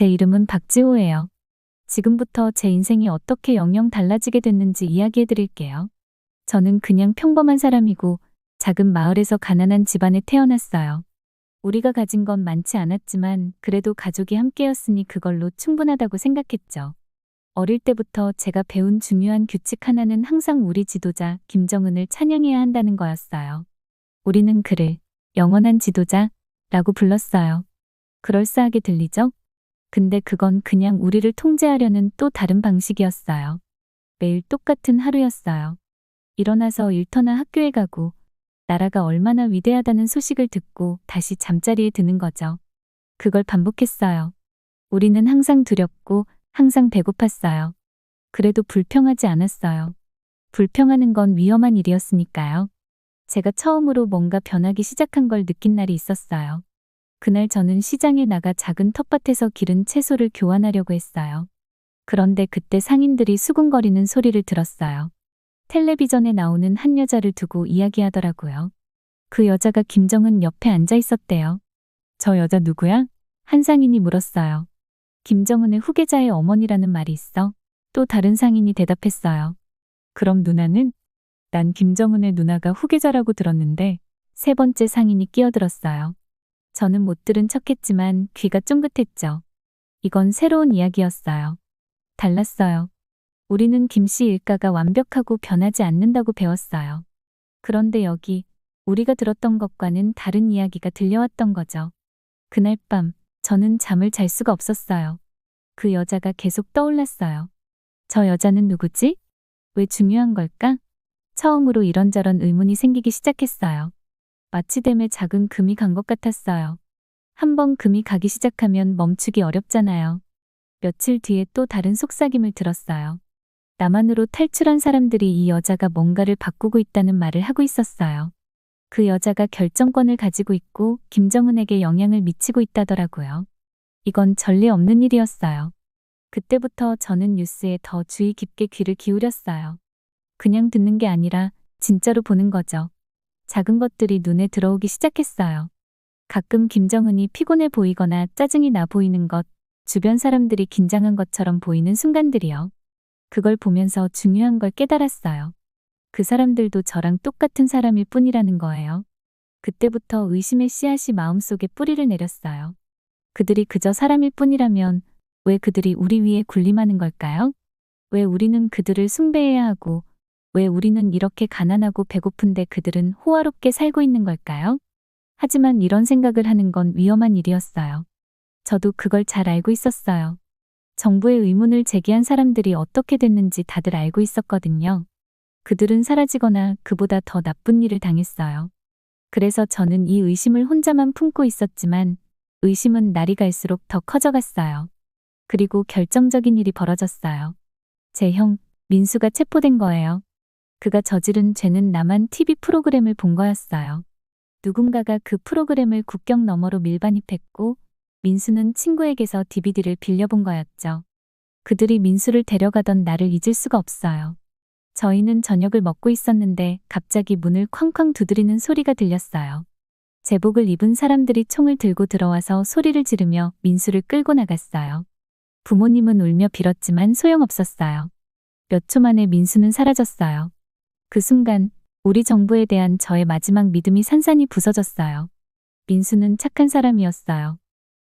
제 이름은 박지호예요. 지금부터 제 인생이 어떻게 영영 달라지게 됐는지 이야기해 드릴게요. 저는 그냥 평범한 사람이고 작은 마을에서 가난한 집안에 태어났어요. 우리가 가진 건 많지 않았지만 그래도 가족이 함께였으니 그걸로 충분하다고 생각했죠. 어릴 때부터 제가 배운 중요한 규칙 하나는 항상 우리 지도자 김정은을 찬양해야 한다는 거였어요. 우리는 그를 영원한 지도자라고 불렀어요. 그럴싸하게 들리죠? 근데 그건 그냥 우리를 통제하려는 또 다른 방식이었어요. 매일 똑같은 하루였어요. 일어나서 일터나 학교에 가고 나라가 얼마나 위대하다는 소식을 듣고 다시 잠자리에 드는 거죠. 그걸 반복했어요. 우리는 항상 두렵고 항상 배고팠어요. 그래도 불평하지 않았어요. 불평하는 건 위험한 일이었으니까요. 제가 처음으로 뭔가 변하기 시작한 걸 느낀 날이 있었어요. 그날 저는 시장에 나가 작은 텃밭에서 기른 채소를 교환하려고 했어요. 그런데 그때 상인들이 수군거리는 소리를 들었어요. 텔레비전에 나오는 한 여자를 두고 이야기하더라고요. 그 여자가 김정은 옆에 앉아 있었대요. 저 여자 누구야? 한 상인이 물었어요. 김정은의 후계자의 어머니라는 말이 있어. 또 다른 상인이 대답했어요. 그럼 누나는? 난 김정은의 누나가 후계자라고 들었는데. 세 번째 상인이 끼어들었어요. 저는 못 들은 척했지만 귀가 쫑긋했죠. 이건 새로운 이야기였어요. 달랐어요. 우리는 김씨 일가가 완벽하고 변하지 않는다고 배웠어요. 그런데 여기 우리가 들었던 것과는 다른 이야기가 들려왔던 거죠. 그날 밤 저는 잠을 잘 수가 없었어요. 그 여자가 계속 떠올랐어요. 저 여자는 누구지? 왜 중요한 걸까? 처음으로 이런저런 의문이 생기기 시작했어요. 마치 댐에 작은 금이 간 것 같았어요. 한번 금이 가기 시작하면 멈추기 어렵잖아요. 며칠 뒤에 또 다른 속삭임을 들었어요. 남한으로 탈출한 사람들이 이 여자가 뭔가를 바꾸고 있다는 말을 하고 있었어요. 그 여자가 결정권을 가지고 있고 김정은에게 영향을 미치고 있다더라고요. 이건 전례 없는 일이었어요. 그때부터 저는 뉴스에 더 주의 깊게 귀를 기울였어요. 그냥 듣는 게 아니라 진짜로 보는 거죠. 작은 것들이 눈에 들어오기 시작했어요. 가끔 김정은이 피곤해 보이거나 짜증이 나 보이는 것, 주변 사람들이 긴장한 것처럼 보이는 순간들이요. 그걸 보면서 중요한 걸 깨달았어요. 그 사람들도 저랑 똑같은 사람일 뿐이라는 거예요. 그때부터 의심의 씨앗이 마음속에 뿌리를 내렸어요. 그들이 그저 사람일 뿐이라면 왜 그들이 우리 위에 군림하는 걸까요? 왜 우리는 그들을 숭배해야 하고 왜 우리는 이렇게 가난하고 배고픈데 그들은 호화롭게 살고 있는 걸까요? 하지만 이런 생각을 하는 건 위험한 일이었어요. 저도 그걸 잘 알고 있었어요. 정부의 의문을 제기한 사람들이 어떻게 됐는지 다들 알고 있었거든요. 그들은 사라지거나 그보다 더 나쁜 일을 당했어요. 그래서 저는 이 의심을 혼자만 품고 있었지만 의심은 날이 갈수록 더 커져갔어요. 그리고 결정적인 일이 벌어졌어요. 제 형, 민수가 체포된 거예요. 그가 저지른 죄는 남한 TV 프로그램을 본 거였어요. 누군가가 그 프로그램을 국경 너머로 밀반입했고 민수는 친구에게서 DVD를 빌려본 거였죠. 그들이 민수를 데려가던 날을 잊을 수가 없어요. 저희는 저녁을 먹고 있었는데 갑자기 문을 쾅쾅 두드리는 소리가 들렸어요. 제복을 입은 사람들이 총을 들고 들어와서 소리를 지르며 민수를 끌고 나갔어요. 부모님은 울며 빌었지만 소용없었어요. 몇 초 만에 민수는 사라졌어요. 그 순간 우리 정부에 대한 저의 마지막 믿음이 산산이 부서졌어요. 민수는 착한 사람이었어요.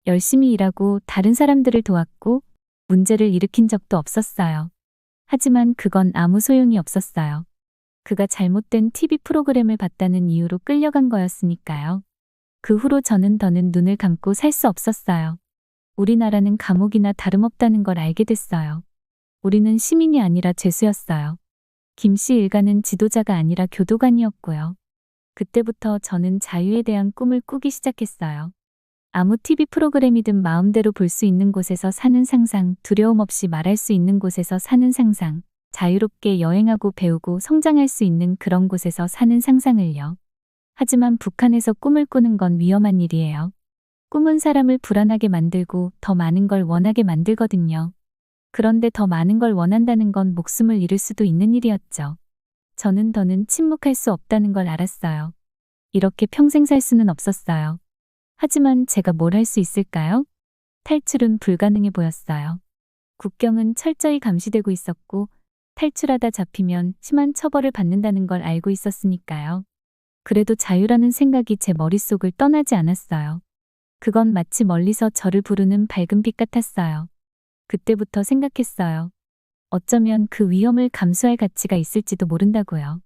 열심히 일하고 다른 사람들을 도왔고 문제를 일으킨 적도 없었어요. 하지만 그건 아무 소용이 없었어요. 그가 잘못된 TV 프로그램을 봤다는 이유로 끌려간 거였으니까요. 그 후로 저는 더는 눈을 감고 살 수 없었어요. 우리나라는 감옥이나 다름없다는 걸 알게 됐어요. 우리는 시민이 아니라 죄수였어요. 김씨 일가는 지도자가 아니라 교도관이었고요. 그때부터 저는 자유에 대한 꿈을 꾸기 시작했어요. 아무 TV 프로그램이든 마음대로 볼 수 있는 곳에서 사는 상상, 두려움 없이 말할 수 있는 곳에서 사는 상상, 자유롭게 여행하고 배우고 성장할 수 있는 그런 곳에서 사는 상상을요. 하지만 북한에서 꿈을 꾸는 건 위험한 일이에요. 꿈은 사람을 불안하게 만들고 더 많은 걸 원하게 만들거든요. 그런데 더 많은 걸 원한다는 건 목숨을 잃을 수도 있는 일이었죠. 저는 더는 침묵할 수 없다는 걸 알았어요. 이렇게 평생 살 수는 없었어요. 하지만 제가 뭘 할 수 있을까요? 탈출은 불가능해 보였어요. 국경은 철저히 감시되고 있었고 탈출하다 잡히면 심한 처벌을 받는다는 걸 알고 있었으니까요. 그래도 자유라는 생각이 제 머릿속을 떠나지 않았어요. 그건 마치 멀리서 저를 부르는 밝은 빛 같았어요. 그때부터 생각했어요. 어쩌면 그 위험을 감수할 가치가 있을지도 모른다고요.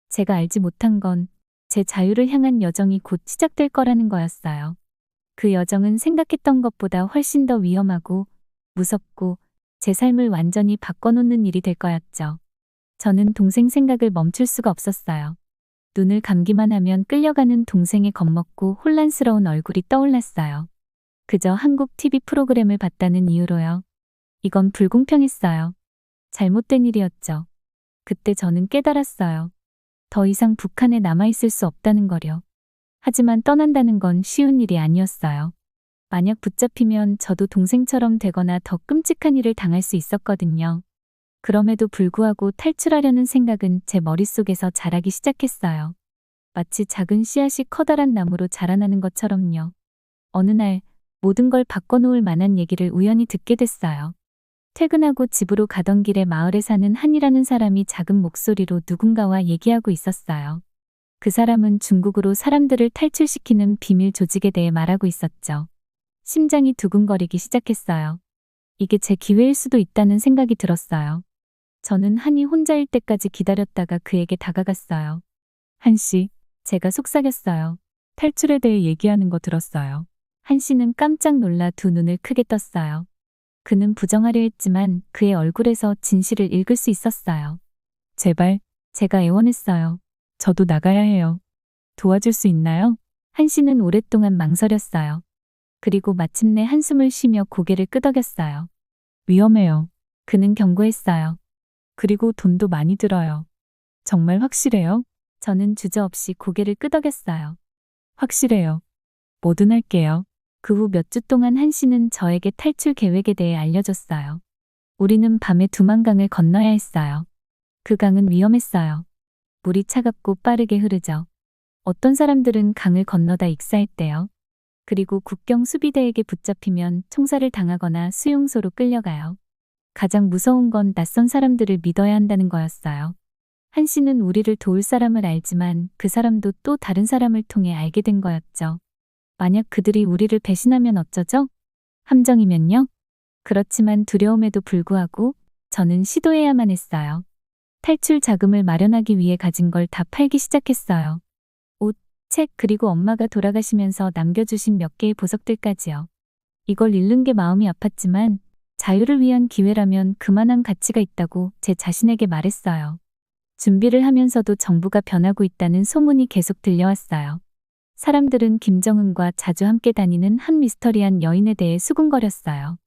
제가 알지 못한 건 제 자유를 향한 여정이 곧 시작될 거라는 거였어요. 그 여정은 생각했던 것보다 훨씬 더 위험하고 무섭고 제 삶을 완전히 바꿔놓는 일이 될 거였죠. 저는 동생 생각을 멈출 수가 없었어요. 눈을 감기만 하면 끌려가는 동생의 겁먹고 혼란스러운 얼굴이 떠올랐어요. 그저 한국 TV 프로그램을 봤다는 이유로요. 이건 불공평했어요. 잘못된 일이었죠. 그때 저는 깨달았어요. 더 이상 북한에 남아있을 수 없다는 거려. 하지만 떠난다는 건 쉬운 일이 아니었어요. 만약 붙잡히면 저도 동생처럼 되거나 더 끔찍한 일을 당할 수 있었거든요. 그럼에도 불구하고 탈출하려는 생각은 제 머릿속에서 자라기 시작했어요. 마치 작은 씨앗이 커다란 나무로 자라나는 것처럼요. 어느 날 모든 걸 바꿔놓을 만한 얘기를 우연히 듣게 됐어요. 퇴근하고 집으로 가던 길에 마을에 사는 한이라는 사람이 작은 목소리로 누군가와 얘기하고 있었어요. 그 사람은 중국으로 사람들을 탈출시키는 비밀 조직에 대해 말하고 있었죠. 심장이 두근거리기 시작했어요. 이게 제 기회일 수도 있다는 생각이 들었어요. 저는 한이 혼자일 때까지 기다렸다가 그에게 다가갔어요. 한 씨, 제가 속삭였어요. 탈출에 대해 얘기하는 거 들었어요. 한 씨는 깜짝 놀라 두 눈을 크게 떴어요. 그는 부정하려 했지만 그의 얼굴에서 진실을 읽을 수 있었어요. 제발, 제가 애원했어요. 저도 나가야 해요. 도와줄 수 있나요? 한 씨는 오랫동안 망설였어요. 그리고 마침내 한숨을 쉬며 고개를 끄덕였어요. 위험해요. 그는 경고했어요. 그리고 돈도 많이 들어요. 정말 확실해요? 저는 주저없이 고개를 끄덕였어요. 확실해요. 뭐든 할게요. 그 후 몇 주 동안 한 씨는 저에게 탈출 계획에 대해 알려줬어요. 우리는 밤에 두만강을 건너야 했어요. 그 강은 위험했어요. 물이 차갑고 빠르게 흐르죠. 어떤 사람들은 강을 건너다 익사했대요. 그리고 국경 수비대에게 붙잡히면 총살을 당하거나 수용소로 끌려가요. 가장 무서운 건 낯선 사람들을 믿어야 한다는 거였어요. 한 씨는 우리를 도울 사람을 알지만 그 사람도 또 다른 사람을 통해 알게 된 거였죠. 만약 그들이 우리를 배신하면 어쩌죠? 함정이면요? 그렇지만 두려움에도 불구하고 저는 시도해야만 했어요. 탈출 자금을 마련하기 위해 가진 걸 다 팔기 시작했어요. 옷, 책, 그리고 엄마가 돌아가시면서 남겨주신 몇 개의 보석들까지요. 이걸 잃는 게 마음이 아팠지만 자유를 위한 기회라면 그만한 가치가 있다고 제 자신에게 말했어요. 준비를 하면서도 정부가 변하고 있다는 소문이 계속 들려왔어요. 사람들은 김정은과 자주 함께 다니는 한 미스터리한 여인에 대해 수군거렸어요.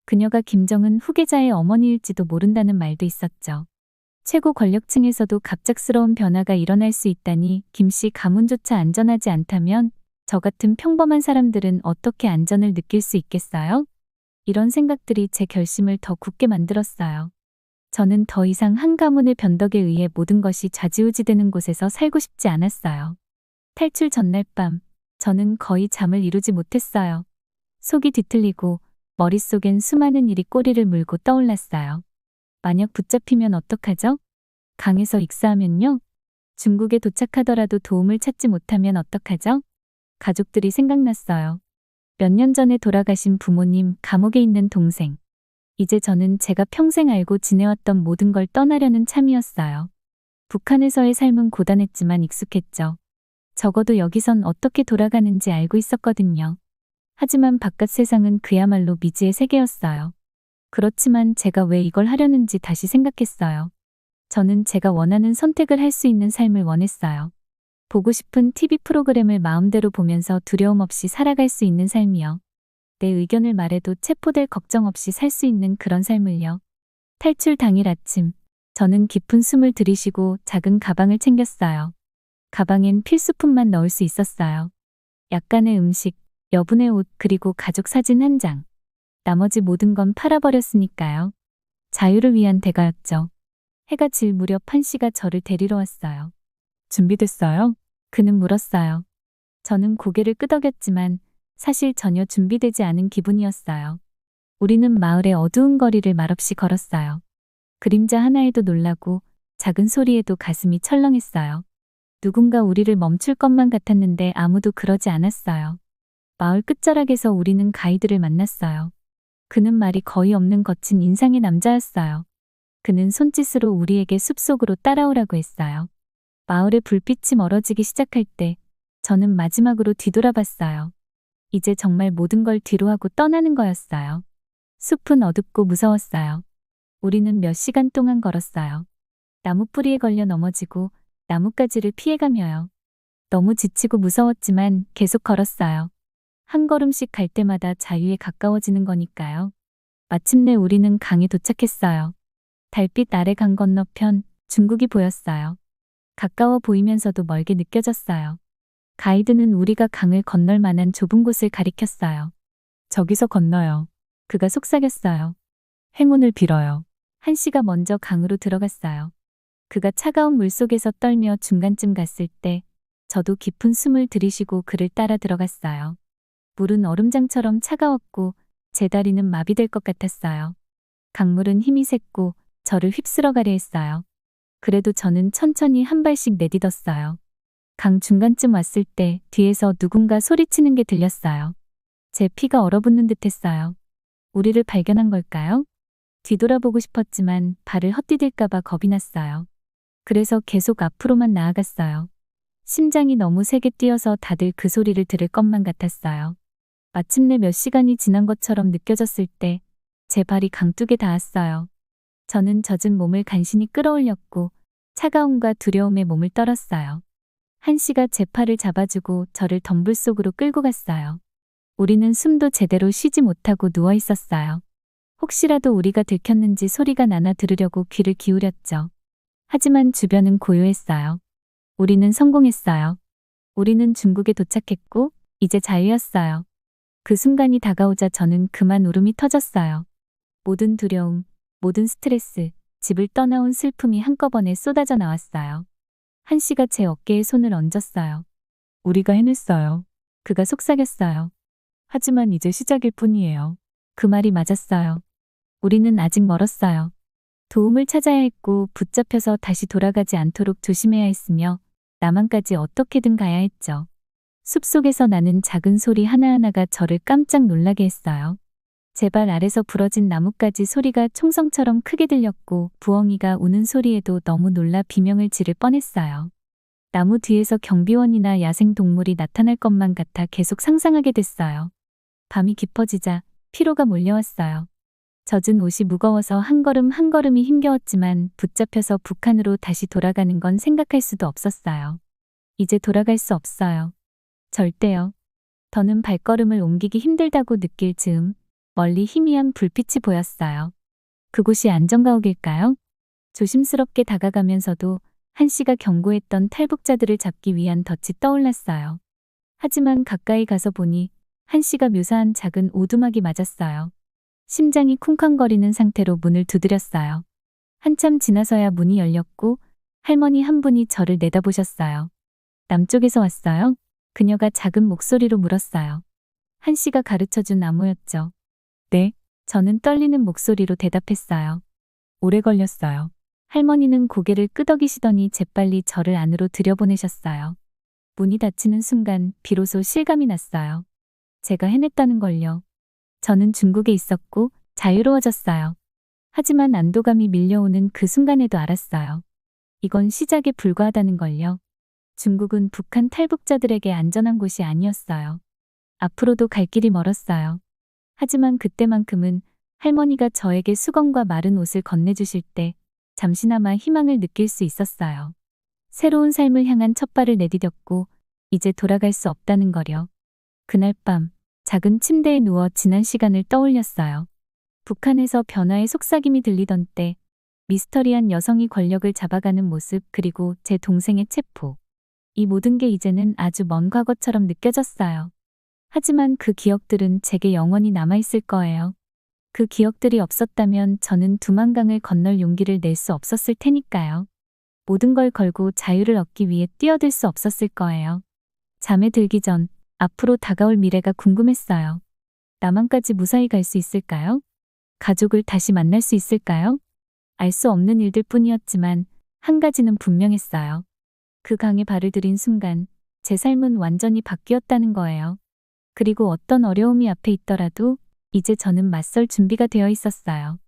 그녀가 김정은 후계자의 어머니일지도 모른다는 말도 있었죠. 최고 권력층에서도 갑작스러운 변화가 일어날 수 있다니 김씨 가문조차 안전하지 않다면 저 같은 평범한 사람들은 어떻게 안전을 느낄 수 있겠어요? 이런 생각들이 제 결심을 더 굳게 만들었어요. 저는 더 이상 한 가문의 변덕에 의해 모든 것이 좌지우지되는 곳에서 살고 싶지 않았어요. 탈출 전날 밤, 저는 거의 잠을 이루지 못했어요. 속이 뒤틀리고 머릿속엔 수많은 일이 꼬리를 물고 떠올랐어요. 만약 붙잡히면 어떡하죠? 강에서 익사하면요? 중국에 도착하더라도 도움을 찾지 못하면 어떡하죠? 가족들이 생각났어요. 몇 년 전에 돌아가신 부모님, 감옥에 있는 동생. 이제 저는 제가 평생 알고 지내왔던 모든 걸 떠나려는 참이었어요. 북한에서의 삶은 고단했지만 익숙했죠. 적어도 여기선 어떻게 돌아가는지 알고 있었거든요. 하지만 바깥 세상은 그야말로 미지의 세계였어요. 그렇지만 제가 왜 이걸 하려는지 다시 생각했어요. 저는 제가 원하는 선택을 할 수 있는 삶을 원했어요. 보고 싶은 TV 프로그램을 마음대로 보면서 두려움 없이 살아갈 수 있는 삶이요. 내 의견을 말해도 체포될 걱정 없이 살 수 있는 그런 삶을요. 탈출 당일 아침, 저는 깊은 숨을 들이쉬고 작은 가방을 챙겼어요. 가방엔 필수품만 넣을 수 있었어요. 약간의 음식, 여분의 옷, 그리고 가족 사진 한 장. 나머지 모든 건 팔아버렸으니까요. 자유를 위한 대가였죠. 해가 질 무렵 한 씨가 저를 데리러 왔어요. 준비됐어요? 그는 물었어요. 저는 고개를 끄덕였지만 사실 전혀 준비되지 않은 기분이었어요. 우리는 마을의 어두운 거리를 말없이 걸었어요. 그림자 하나에도 놀라고 작은 소리에도 가슴이 철렁했어요. 누군가 우리를 멈출 것만 같았는데 아무도 그러지 않았어요. 마을 끝자락에서 우리는 가이드를 만났어요. 그는 말이 거의 없는 거친 인상의 남자였어요. 그는 손짓으로 우리에게 숲속으로 따라오라고 했어요. 마을의 불빛이 멀어지기 시작할 때 저는 마지막으로 뒤돌아봤어요. 이제 정말 모든 걸 뒤로하고 떠나는 거였어요. 숲은 어둡고 무서웠어요. 우리는 몇 시간 동안 걸었어요. 나무 뿌리에 걸려 넘어지고 나뭇가지를 피해가며요. 너무 지치고 무서웠지만 계속 걸었어요. 한 걸음씩 갈 때마다 자유에 가까워지는 거니까요. 마침내 우리는 강에 도착했어요. 달빛 아래 강 건너편 중국이 보였어요. 가까워 보이면서도 멀게 느껴졌어요. 가이드는 우리가 강을 건널 만한 좁은 곳을 가리켰어요. 저기서 건너요. 그가 속삭였어요. 행운을 빌어요. 한 씨가 먼저 강으로 들어갔어요. 그가 차가운 물속에서 떨며 중간쯤 갔을 때 저도 깊은 숨을 들이쉬고 그를 따라 들어갔어요. 물은 얼음장처럼 차가웠고 제 다리는 마비될 것 같았어요. 강물은 힘이 샜고 저를 휩쓸어 가려 했어요. 그래도 저는 천천히 한 발씩 내딛었어요. 강 중간쯤 왔을 때 뒤에서 누군가 소리치는 게 들렸어요. 제 피가 얼어붙는 듯했어요. 우리를 발견한 걸까요? 뒤돌아보고 싶었지만 발을 헛디딜까봐 겁이 났어요. 그래서 계속 앞으로만 나아갔어요. 심장이 너무 세게 뛰어서 다들 그 소리를 들을 것만 같았어요. 마침내 몇 시간이 지난 것처럼 느껴졌을 때 제 발이 강둑에 닿았어요. 저는 젖은 몸을 간신히 끌어올렸고 차가움과 두려움에 몸을 떨었어요. 한 씨가 제 팔을 잡아주고 저를 덤불 속으로 끌고 갔어요. 우리는 숨도 제대로 쉬지 못하고 누워 있었어요. 혹시라도 우리가 들켰는지 소리가 나나 들으려고 귀를 기울였죠. 하지만 주변은 고요했어요. 우리는 성공했어요. 우리는 중국에 도착했고 이제 자유였어요. 그 순간이 다가오자 저는 그만 울음이 터졌어요. 모든 두려움, 모든 스트레스, 집을 떠나온 슬픔이 한꺼번에 쏟아져 나왔어요. 한 씨가 제 어깨에 손을 얹었어요. 우리가 해냈어요. 그가 속삭였어요. 하지만 이제 시작일 뿐이에요. 그 말이 맞았어요. 우리는 아직 멀었어요. 도움을 찾아야 했고 붙잡혀서 다시 돌아가지 않도록 조심해야 했으며 남한까지 어떻게든 가야 했죠. 숲속에서 나는 작은 소리 하나하나가 저를 깜짝 놀라게 했어요. 제 발 아래서 부러진 나뭇가지 소리가 총성처럼 크게 들렸고 부엉이가 우는 소리에도 너무 놀라 비명을 지를 뻔했어요. 나무 뒤에서 경비원이나 야생동물이 나타날 것만 같아 계속 상상하게 됐어요. 밤이 깊어지자 피로가 몰려왔어요. 젖은 옷이 무거워서 한 걸음 한 걸음이 힘겨웠지만 붙잡혀서 북한으로 다시 돌아가는 건 생각할 수도 없었어요. 이제 돌아갈 수 없어요. 절대요. 더는 발걸음을 옮기기 힘들다고 느낄 즈음 멀리 희미한 불빛이 보였어요. 그곳이 안전가옥일까요? 조심스럽게 다가가면서도 한 씨가 경고했던 탈북자들을 잡기 위한 덫이 떠올랐어요. 하지만 가까이 가서 보니 한 씨가 묘사한 작은 오두막이 맞았어요. 심장이 쿵쾅거리는 상태로 문을 두드렸어요. 한참 지나서야 문이 열렸고 할머니 한 분이 저를 내다보셨어요. 남쪽에서 왔어요? 그녀가 작은 목소리로 물었어요. 한 씨가 가르쳐준 나무였죠. 네, 저는 떨리는 목소리로 대답했어요. 오래 걸렸어요. 할머니는 고개를 끄덕이시더니 재빨리 저를 안으로 들여보내셨어요. 문이 닫히는 순간 비로소 실감이 났어요. 제가 해냈다는 걸요. 저는 중국에 있었고 자유로워졌어요. 하지만 안도감이 밀려오는 그 순간에도 알았어요. 이건 시작에 불과하다는 걸요. 중국은 북한 탈북자들에게 안전한 곳이 아니었어요. 앞으로도 갈 길이 멀었어요. 하지만 그때만큼은 할머니가 저에게 수건과 마른 옷을 건네주실 때 잠시나마 희망을 느낄 수 있었어요. 새로운 삶을 향한 첫발을 내디뎠고 이제 돌아갈 수 없다는 거려. 그날 밤 작은 침대에 누워 지난 시간을 떠올렸어요. 북한에서 변화의 속삭임이 들리던 때 미스터리한 여성이 권력을 잡아가는 모습 그리고 제 동생의 체포. 이 모든 게 이제는 아주 먼 과거처럼 느껴졌어요. 하지만 그 기억들은 제게 영원히 남아있을 거예요. 그 기억들이 없었다면 저는 두만강을 건널 용기를 낼 수 없었을 테니까요. 모든 걸 걸고 자유를 얻기 위해 뛰어들 수 없었을 거예요. 잠에 들기 전 앞으로 다가올 미래가 궁금했어요. 남한까지 무사히 갈 수 있을까요? 가족을 다시 만날 수 있을까요? 알 수 없는 일들 뿐이었지만 한 가지는 분명했어요. 그 강에 발을 들인 순간 제 삶은 완전히 바뀌었다는 거예요. 그리고 어떤 어려움이 앞에 있더라도 이제 저는 맞설 준비가 되어 있었어요.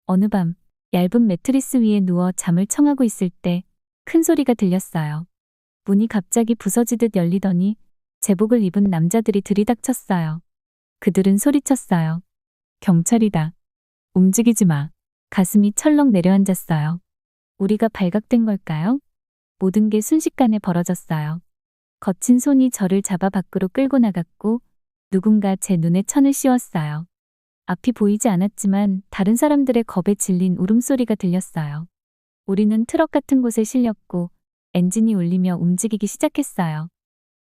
어느 밤 얇은 매트리스 위에 누워 잠을 청하고 있을 때 큰 소리가 들렸어요. 문이 갑자기 부서지듯 열리더니 제복을 입은 남자들이 들이닥쳤어요. 그들은 소리쳤어요. 경찰이다. 움직이지 마. 가슴이 철렁 내려앉았어요. 우리가 발각된 걸까요? 모든 게 순식간에 벌어졌어요. 거친 손이 저를 잡아 밖으로 끌고 나갔고 누군가 제 눈에 천을 씌웠어요. 앞이 보이지 않았지만 다른 사람들의 겁에 질린 울음소리가 들렸어요. 우리는 트럭 같은 곳에 실렸고 엔진이 울리며 움직이기 시작했어요.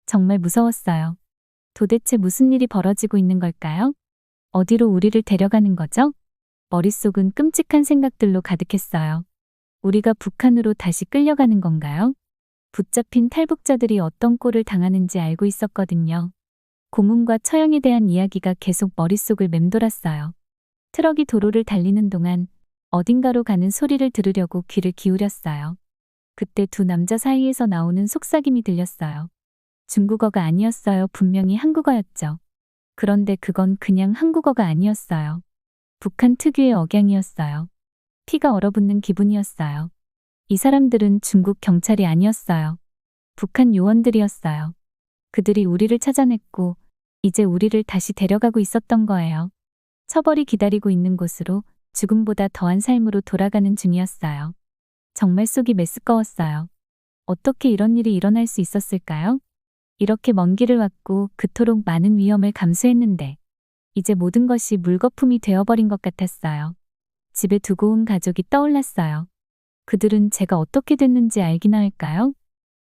정말 무서웠어요. 도대체 무슨 일이 벌어지고 있는 걸까요? 어디로 우리를 데려가는 거죠? 머릿속은 끔찍한 생각들로 가득했어요. 우리가 북한으로 다시 끌려가는 건가요? 붙잡힌 탈북자들이 어떤 꼴을 당하는지 알고 있었거든요. 고문과 처형에 대한 이야기가 계속 머릿속을 맴돌았어요. 트럭이 도로를 달리는 동안 어딘가로 가는 소리를 들으려고 귀를 기울였어요. 그때 두 남자 사이에서 나오는 속삭임이 들렸어요. 중국어가 아니었어요. 분명히 한국어였죠. 그런데 그건 그냥 한국어가 아니었어요. 북한 특유의 억양이었어요. 피가 얼어붙는 기분이었어요. 이 사람들은 중국 경찰이 아니었어요. 북한 요원들이었어요. 그들이 우리를 찾아냈고 이제 우리를 다시 데려가고 있었던 거예요. 처벌이 기다리고 있는 곳으로 죽음보다 더한 삶으로 돌아가는 중이었어요. 정말 속이 메스꺼웠어요. 어떻게 이런 일이 일어날 수 있었을까요? 이렇게 먼 길을 왔고 그토록 많은 위험을 감수했는데 이제 모든 것이 물거품이 되어버린 것 같았어요. 집에 두고 온 가족이 떠올랐어요. 그들은 제가 어떻게 됐는지 알기나 할까요?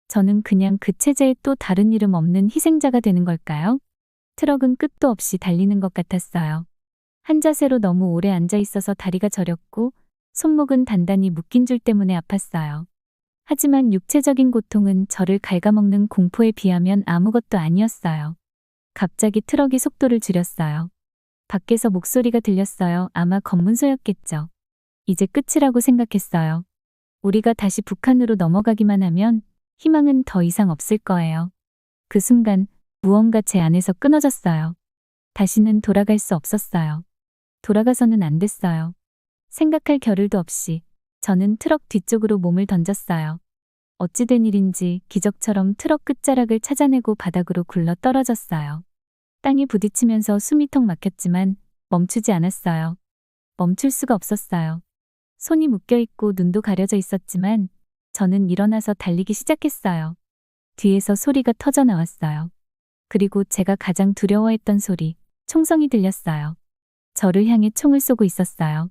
저는 그냥 그 체제에 또 다른 이름 없는 희생자가 되는 걸까요? 트럭은 끝도 없이 달리는 것 같았어요. 한 자세로 너무 오래 앉아 있어서 다리가 저렸고 손목은 단단히 묶인 줄 때문에 아팠어요. 하지만 육체적인 고통은 저를 갉아먹는 공포에 비하면 아무것도 아니었어요. 갑자기 트럭이 속도를 줄였어요. 밖에서 목소리가 들렸어요. 아마 검문소였겠죠. 이제 끝이라고 생각했어요. 우리가 다시 북한으로 넘어가기만 하면 희망은 더 이상 없을 거예요. 그 순간 무언가 제 안에서 끊어졌어요. 다시는 돌아갈 수 없었어요. 돌아가서는 안 됐어요. 생각할 겨를도 없이 저는 트럭 뒤쪽으로 몸을 던졌어요. 어찌된 일인지 기적처럼 트럭 끝자락을 찾아내고 바닥으로 굴러 떨어졌어요. 땅에 부딪히면서 숨이 턱 막혔지만 멈추지 않았어요. 멈출 수가 없었어요. 손이 묶여있고 눈도 가려져 있었지만 저는 일어나서 달리기 시작했어요. 뒤에서 소리가 터져 나왔어요. 그리고 제가 가장 두려워했던 소리, 총성이 들렸어요. 저를 향해 총을 쏘고 있었어요.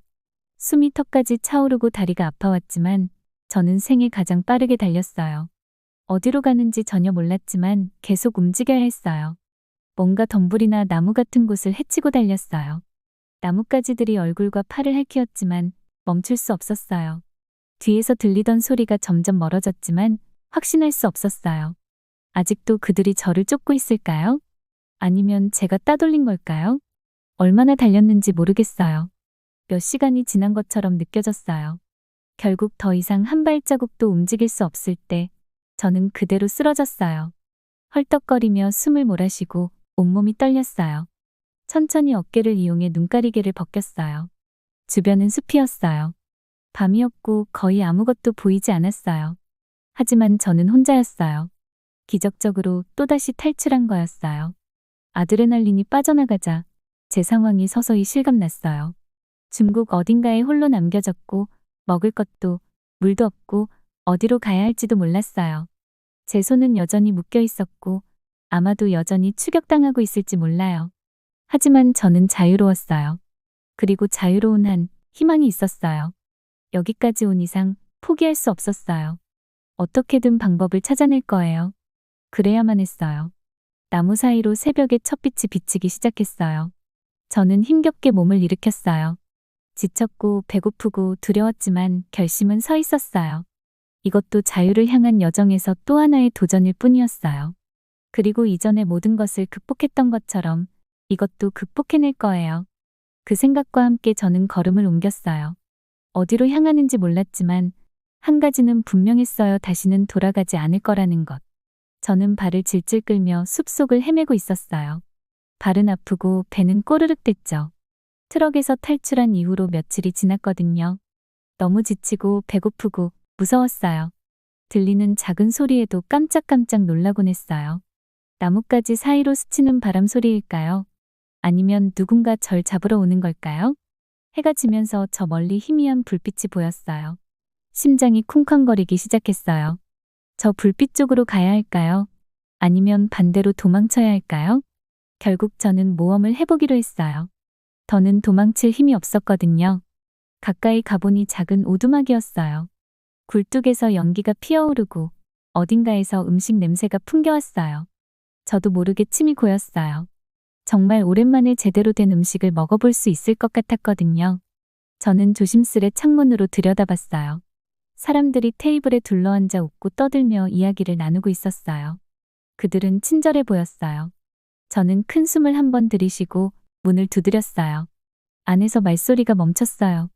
숨이 턱까지 차오르고 다리가 아파왔지만 저는 생애 가장 빠르게 달렸어요. 어디로 가는지 전혀 몰랐지만 계속 움직여야 했어요. 뭔가 덤불이나 나무 같은 곳을 헤치고 달렸어요. 나뭇가지들이 얼굴과 팔을 핥히었지만 멈출 수 없었어요. 뒤에서 들리던 소리가 점점 멀어졌지만 확신할 수 없었어요. 아직도 그들이 저를 쫓고 있을까요? 아니면 제가 따돌린 걸까요? 얼마나 달렸는지 모르겠어요. 몇 시간이 지난 것처럼 느껴졌어요. 결국 더 이상 한 발자국도 움직일 수 없을 때 저는 그대로 쓰러졌어요. 헐떡거리며 숨을 몰아쉬고 온몸이 떨렸어요. 천천히 어깨를 이용해 눈가리개를 벗겼어요. 주변은 숲이었어요. 밤이었고 거의 아무것도 보이지 않았어요. 하지만 저는 혼자였어요. 기적적으로 또다시 탈출한 거였어요. 아드레날린이 빠져나가자 제 상황이 서서히 실감났어요. 중국 어딘가에 홀로 남겨졌고 먹을 것도 물도 없고 어디로 가야 할지도 몰랐어요. 제 손은 여전히 묶여 있었고 아마도 여전히 추격당하고 있을지 몰라요. 하지만 저는 자유로웠어요. 그리고 자유로운 한 희망이 있었어요. 여기까지 온 이상 포기할 수 없었어요. 어떻게든 방법을 찾아낼 거예요. 그래야만 했어요. 나무 사이로 새벽의 첫빛이 비치기 시작했어요. 저는 힘겹게 몸을 일으켰어요. 지쳤고 배고프고 두려웠지만 결심은 서 있었어요. 이것도 자유를 향한 여정에서 또 하나의 도전일 뿐이었어요. 그리고 이전의 모든 것을 극복했던 것처럼 이것도 극복해낼 거예요. 그 생각과 함께 저는 걸음을 옮겼어요. 어디로 향하는지 몰랐지만 한 가지는 분명했어요. 다시는 돌아가지 않을 거라는 것. 저는 발을 질질 끌며 숲속을 헤매고 있었어요. 발은 아프고 배는 꼬르륵댔죠. 트럭에서 탈출한 이후로 며칠이 지났거든요. 너무 지치고 배고프고 무서웠어요. 들리는 작은 소리에도 깜짝깜짝 놀라곤 했어요. 나뭇가지 사이로 스치는 바람 소리일까요? 아니면 누군가 절 잡으러 오는 걸까요? 해가 지면서 저 멀리 희미한 불빛이 보였어요. 심장이 쿵쾅거리기 시작했어요. 저 불빛 쪽으로 가야 할까요? 아니면 반대로 도망쳐야 할까요? 결국 저는 모험을 해보기로 했어요. 더는 도망칠 힘이 없었거든요. 가까이 가보니 작은 오두막이었어요. 굴뚝에서 연기가 피어오르고 어딘가에서 음식 냄새가 풍겨왔어요. 저도 모르게 침이 고였어요. 정말 오랜만에 제대로 된 음식을 먹어볼 수 있을 것 같았거든요. 저는 조심스레 창문으로 들여다봤어요. 사람들이 테이블에 둘러앉아 웃고 떠들며 이야기를 나누고 있었어요. 그들은 친절해 보였어요. 저는 큰 숨을 한번 들이쉬고 문을 두드렸어요. 안에서 말소리가 멈췄어요.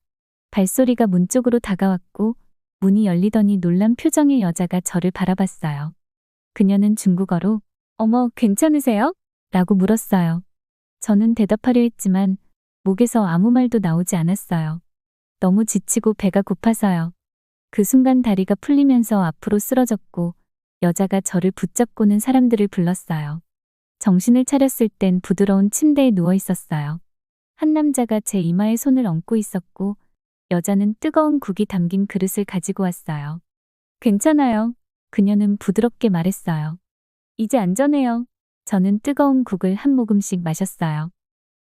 발소리가 문 쪽으로 다가왔고 문이 열리더니 놀란 표정의 여자가 저를 바라봤어요. 그녀는 중국어로 "어머, 괜찮으세요?" 라고 물었어요. 저는 대답하려 했지만 목에서 아무 말도 나오지 않았어요. 너무 지치고 배가 고파서요. 그 순간 다리가 풀리면서 앞으로 쓰러졌고 여자가 저를 붙잡고는 사람들을 불렀어요. 정신을 차렸을 땐 부드러운 침대에 누워 있었어요. 한 남자가 제 이마에 손을 얹고 있었고 여자는 뜨거운 국이 담긴 그릇을 가지고 왔어요. "괜찮아요." 그녀는 부드럽게 말했어요. "이제 안전해요." 저는 뜨거운 국을 한 모금씩 마셨어요.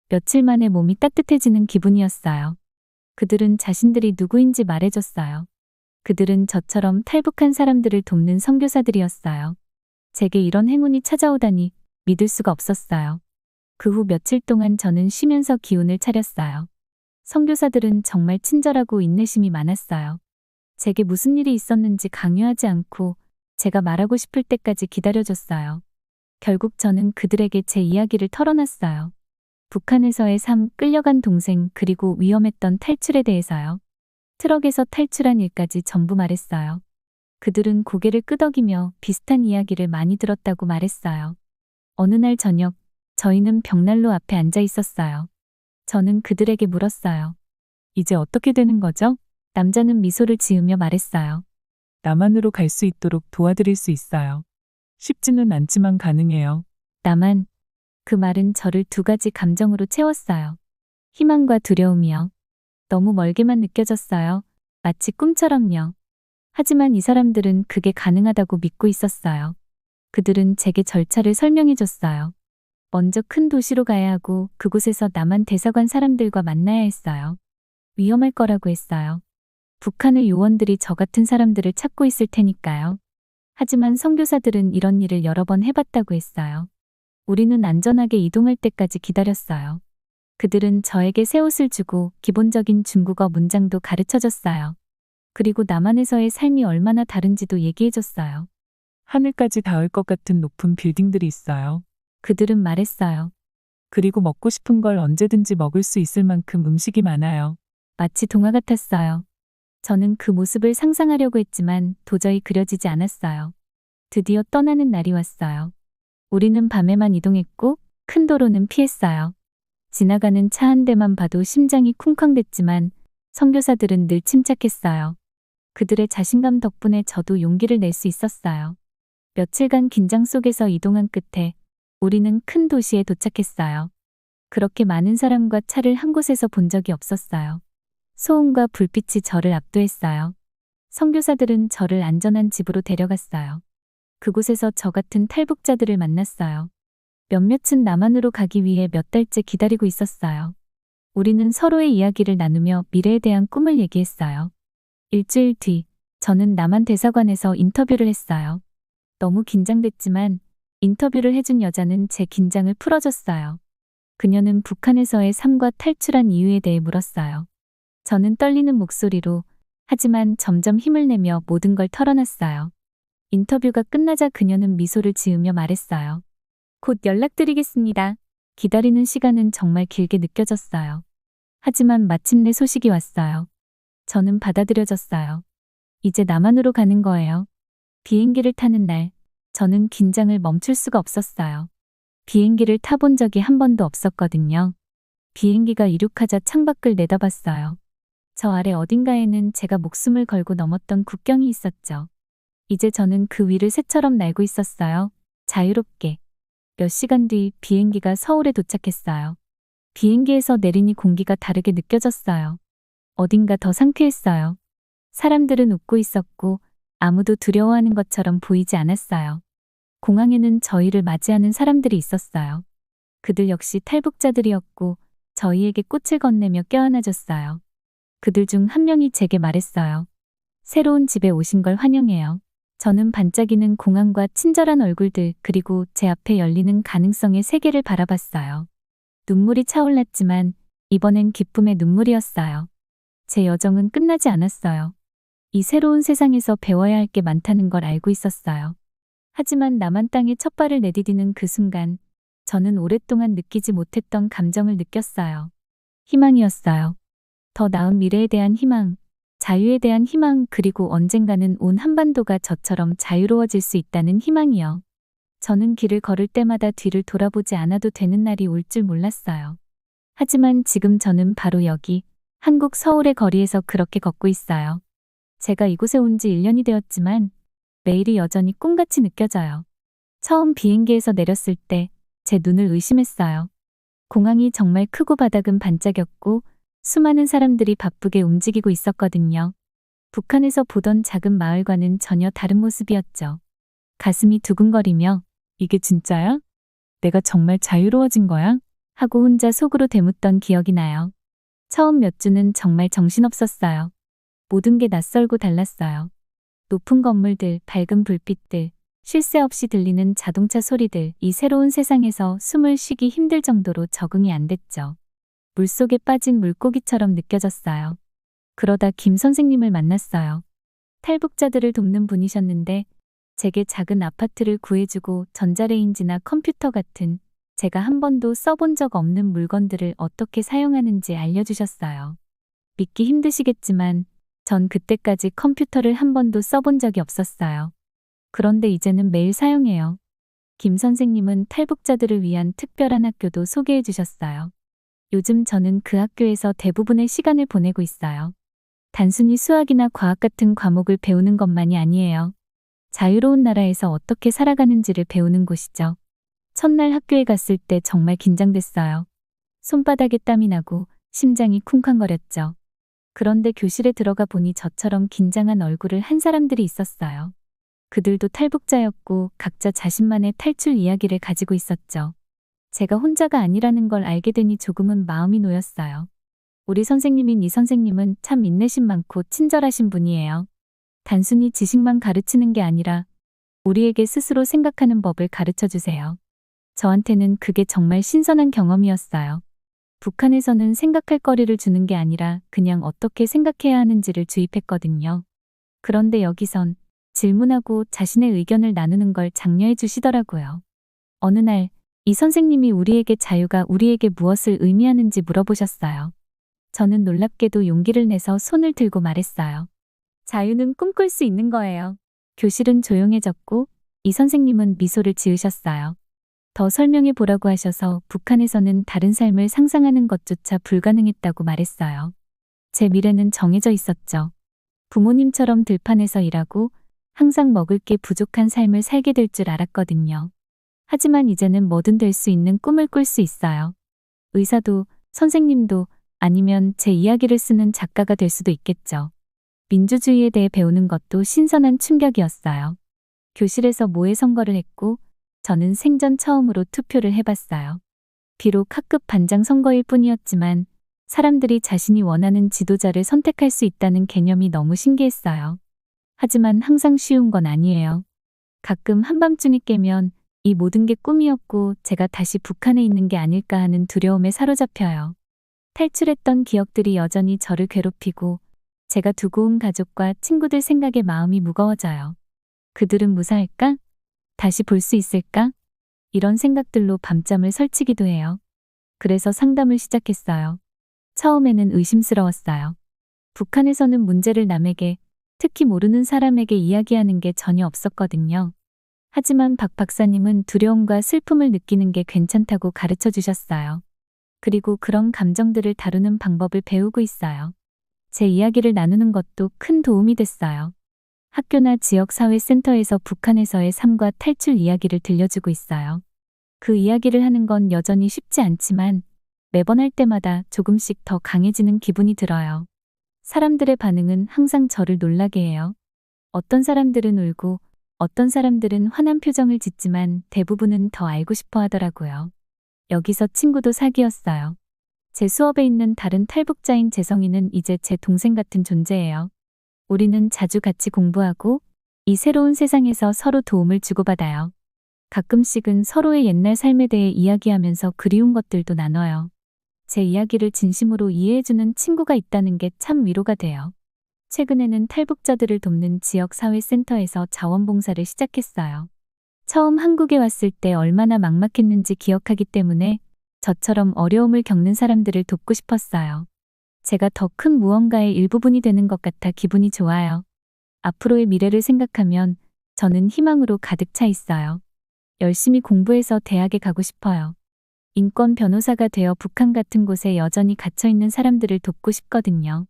며칠 만에 몸이 따뜻해지는 기분이었어요. 그들은 자신들이 누구인지 말해줬어요. 그들은 저처럼 탈북한 사람들을 돕는 선교사들이었어요. 제게 이런 행운이 찾아오다니 믿을 수가 없었어요. 그 후 며칠 동안 저는 쉬면서 기운을 차렸어요. 선교사들은 정말 친절하고 인내심이 많았어요. 제게 무슨 일이 있었는지 강요하지 않고 제가 말하고 싶을 때까지 기다려줬어요. 결국 저는 그들에게 제 이야기를 털어놨어요. 북한에서의 삶, 끌려간 동생, 그리고 위험했던 탈출에 대해서요. 트럭에서 탈출한 일까지 전부 말했어요. 그들은 고개를 끄덕이며 비슷한 이야기를 많이 들었다고 말했어요. 어느 날 저녁, 저희는 벽난로 앞에 앉아 있었어요. 저는 그들에게 물었어요. "이제 어떻게 되는 거죠?" 남자는 미소를 지으며 말했어요. 남한으로 갈 수 있도록 도와드릴 수 있어요. 쉽지는 않지만 가능해요. 나만. 그 말은 저를 두 가지 감정으로 채웠어요. 희망과 두려움이요. 너무 멀게만 느껴졌어요. 마치 꿈처럼요. 하지만 이 사람들은 그게 가능하다고 믿고 있었어요. 그들은 제게 절차를 설명해 줬어요. 먼저 큰 도시로 가야 하고 그곳에서 남한 대사관 사람들과 만나야 했어요. 위험할 거라고 했어요. 북한의 요원들이 저 같은 사람들을 찾고 있을 테니까요. 하지만 선교사들은 이런 일을 여러 번 해봤다고 했어요. 우리는 안전하게 이동할 때까지 기다렸어요. 그들은 저에게 새 옷을 주고 기본적인 중국어 문장도 가르쳐줬어요. 그리고 남한에서의 삶이 얼마나 다른지도 얘기해줬어요. 하늘까지 닿을 것 같은 높은 빌딩들이 있어요. 그들은 말했어요. 그리고 먹고 싶은 걸 언제든지 먹을 수 있을 만큼 음식이 많아요. 마치 동화 같았어요. 저는 그 모습을 상상하려고 했지만 도저히 그려지지 않았어요. 드디어 떠나는 날이 왔어요. 우리는 밤에만 이동했고 큰 도로는 피했어요. 지나가는 차 한 대만 봐도 심장이 쿵쾅댔지만 선교사들은 늘 침착했어요. 그들의 자신감 덕분에 저도 용기를 낼 수 있었어요. 며칠간 긴장 속에서 이동한 끝에 우리는 큰 도시에 도착했어요. 그렇게 많은 사람과 차를 한 곳에서 본 적이 없었어요. 소음과 불빛이 저를 압도했어요. 선교사들은 저를 안전한 집으로 데려갔어요. 그곳에서 저 같은 탈북자들을 만났어요. 몇몇은 남한으로 가기 위해 몇 달째 기다리고 있었어요. 우리는 서로의 이야기를 나누며 미래에 대한 꿈을 얘기했어요. 일주일 뒤, 저는 남한 대사관에서 인터뷰를 했어요. 너무 긴장됐지만 인터뷰를 해준 여자는 제 긴장을 풀어줬어요. 그녀는 북한에서의 삶과 탈출한 이유에 대해 물었어요. 저는 떨리는 목소리로 하지만 점점 힘을 내며 모든 걸 털어놨어요. 인터뷰가 끝나자 그녀는 미소를 지으며 말했어요. 곧 연락드리겠습니다. 기다리는 시간은 정말 길게 느껴졌어요. 하지만 마침내 소식이 왔어요. 저는 받아들여졌어요. 이제 남한으로 가는 거예요. 비행기를 타는 날, 저는 긴장을 멈출 수가 없었어요. 비행기를 타본 적이 한 번도 없었거든요. 비행기가 이륙하자 창밖을 내다봤어요. 저 아래 어딘가에는 제가 목숨을 걸고 넘었던 국경이 있었죠. 이제 저는 그 위를 새처럼 날고 있었어요. 자유롭게. 몇 시간 뒤 비행기가 서울에 도착했어요. 비행기에서 내리니 공기가 다르게 느껴졌어요. 어딘가 더 상쾌했어요. 사람들은 웃고 있었고 아무도 두려워하는 것처럼 보이지 않았어요. 공항에는 저희를 맞이하는 사람들이 있었어요. 그들 역시 탈북자들이었고 저희에게 꽃을 건네며 껴안아줬어요. 그들 중 한 명이 제게 말했어요. 새로운 집에 오신 걸 환영해요. 저는 반짝이는 공항과 친절한 얼굴들 그리고 제 앞에 열리는 가능성의 세계를 바라봤어요. 눈물이 차올랐지만 이번엔 기쁨의 눈물이었어요. 제 여정은 끝나지 않았어요. 이 새로운 세상에서 배워야 할 게 많다는 걸 알고 있었어요. 하지만 남한 땅에 첫 발을 내디디는 그 순간 저는 오랫동안 느끼지 못했던 감정을 느꼈어요. 희망이었어요. 더 나은 미래에 대한 희망, 자유에 대한 희망 그리고 언젠가는 온 한반도가 저처럼 자유로워질 수 있다는 희망이요. 저는 길을 걸을 때마다 뒤를 돌아보지 않아도 되는 날이 올 줄 몰랐어요. 하지만 지금 저는 바로 여기 한국 서울의 거리에서 그렇게 걷고 있어요. 제가 이곳에 온 지 1년이 되었지만 매일이 여전히 꿈같이 느껴져요. 처음 비행기에서 내렸을 때 제 눈을 의심했어요. 공항이 정말 크고 바닥은 반짝였고 수많은 사람들이 바쁘게 움직이고 있었거든요. 북한에서 보던 작은 마을과는 전혀 다른 모습이었죠. 가슴이 두근거리며 이게 진짜야? 내가 정말 자유로워진 거야? 하고 혼자 속으로 되묻던 기억이 나요. 처음 몇 주는 정말 정신없었어요. 모든 게 낯설고 달랐어요. 높은 건물들, 밝은 불빛들, 쉴 새 없이 들리는 자동차 소리들, 이 새로운 세상에서 숨을 쉬기 힘들 정도로 적응이 안 됐죠. 물속에 빠진 물고기처럼 느껴졌어요. 그러다 김 선생님을 만났어요. 탈북자들을 돕는 분이셨는데 제게 작은 아파트를 구해주고 전자레인지나 컴퓨터 같은 제가 한 번도 써본 적 없는 물건들을 어떻게 사용하는지 알려주셨어요. 믿기 힘드시겠지만 전 그때까지 컴퓨터를 한 번도 써본 적이 없었어요. 그런데 이제는 매일 사용해요. 김 선생님은 탈북자들을 위한 특별한 학교도 소개해 주셨어요. 요즘 저는 그 학교에서 대부분의 시간을 보내고 있어요. 단순히 수학이나 과학 같은 과목을 배우는 것만이 아니에요. 자유로운 나라에서 어떻게 살아가는지를 배우는 곳이죠. 첫날 학교에 갔을 때 정말 긴장됐어요. 손바닥에 땀이 나고 심장이 쿵쾅거렸죠. 그런데 교실에 들어가 보니 저처럼 긴장한 얼굴을 한 사람들이 있었어요. 그들도 탈북자였고 각자 자신만의 탈출 이야기를 가지고 있었죠. 제가 혼자가 아니라는 걸 알게 되니 조금은 마음이 놓였어요. 우리 선생님인 이 선생님은 참 인내심 많고 친절하신 분이에요. 단순히 지식만 가르치는 게 아니라 우리에게 스스로 생각하는 법을 가르쳐 주세요. 저한테는 그게 정말 신선한 경험이었어요. 북한에서는 생각할 거리를 주는 게 아니라 그냥 어떻게 생각해야 하는지를 주입했거든요. 그런데 여기선 질문하고 자신의 의견을 나누는 걸 장려해 주시더라고요. 어느 날 이 선생님이 우리에게 자유가 우리에게 무엇을 의미하는지 물어보셨어요. 저는 놀랍게도 용기를 내서 손을 들고 말했어요. 자유는 꿈꿀 수 있는 거예요. 교실은 조용해졌고 이 선생님은 미소를 지으셨어요. 더 설명해 보라고 하셔서 북한에서는 다른 삶을 상상하는 것조차 불가능했다고 말했어요. 제 미래는 정해져 있었죠. 부모님처럼 들판에서 일하고 항상 먹을 게 부족한 삶을 살게 될 줄 알았거든요. 하지만 이제는 뭐든 될 수 있는 꿈을 꿀 수 있어요. 의사도, 선생님도, 아니면 제 이야기를 쓰는 작가가 될 수도 있겠죠. 민주주의에 대해 배우는 것도 신선한 충격이었어요. 교실에서 모의 선거를 했고 저는 생전 처음으로 투표를 해봤어요. 비록 학급 반장 선거일 뿐이었지만 사람들이 자신이 원하는 지도자를 선택할 수 있다는 개념이 너무 신기했어요. 하지만 항상 쉬운 건 아니에요. 가끔 한밤중이 깨면 이 모든 게 꿈이었고 제가 다시 북한에 있는 게 아닐까 하는 두려움에 사로잡혀요. 탈출했던 기억들이 여전히 저를 괴롭히고 제가 두고 온 가족과 친구들 생각에 마음이 무거워져요. 그들은 무사할까? 다시 볼 수 있을까? 이런 생각들로 밤잠을 설치기도 해요. 그래서 상담을 시작했어요. 처음에는 의심스러웠어요. 북한에서는 문제를 남에게, 특히 모르는 사람에게 이야기하는 게 전혀 없었거든요. 하지만 박 박사님은 두려움과 슬픔을 느끼는 게 괜찮다고 가르쳐 주셨어요. 그리고 그런 감정들을 다루는 방법을 배우고 있어요. 제 이야기를 나누는 것도 큰 도움이 됐어요. 학교나 지역사회센터에서 북한에서의 삶과 탈출 이야기를 들려주고 있어요. 그 이야기를 하는 건 여전히 쉽지 않지만 매번 할 때마다 조금씩 더 강해지는 기분이 들어요. 사람들의 반응은 항상 저를 놀라게 해요. 어떤 사람들은 울고 어떤 사람들은 화난 표정을 짓지만 대부분은 더 알고 싶어 하더라고요. 여기서 친구도 사귀었어요. 제 수업에 있는 다른 탈북자인 재성이는 이제 제 동생 같은 존재예요. 우리는 자주 같이 공부하고 이 새로운 세상에서 서로 도움을 주고받아요. 가끔씩은 서로의 옛날 삶에 대해 이야기하면서 그리운 것들도 나눠요. 제 이야기를 진심으로 이해해주는 친구가 있다는 게 참 위로가 돼요. 최근에는 탈북자들을 돕는 지역사회센터에서 자원봉사를 시작했어요. 처음 한국에 왔을 때 얼마나 막막했는지 기억하기 때문에 저처럼 어려움을 겪는 사람들을 돕고 싶었어요. 제가 더 큰 무언가의 일부분이 되는 것 같아 기분이 좋아요. 앞으로의 미래를 생각하면 저는 희망으로 가득 차 있어요. 열심히 공부해서 대학에 가고 싶어요. 인권 변호사가 되어 북한 같은 곳에 여전히 갇혀있는 사람들을 돕고 싶거든요.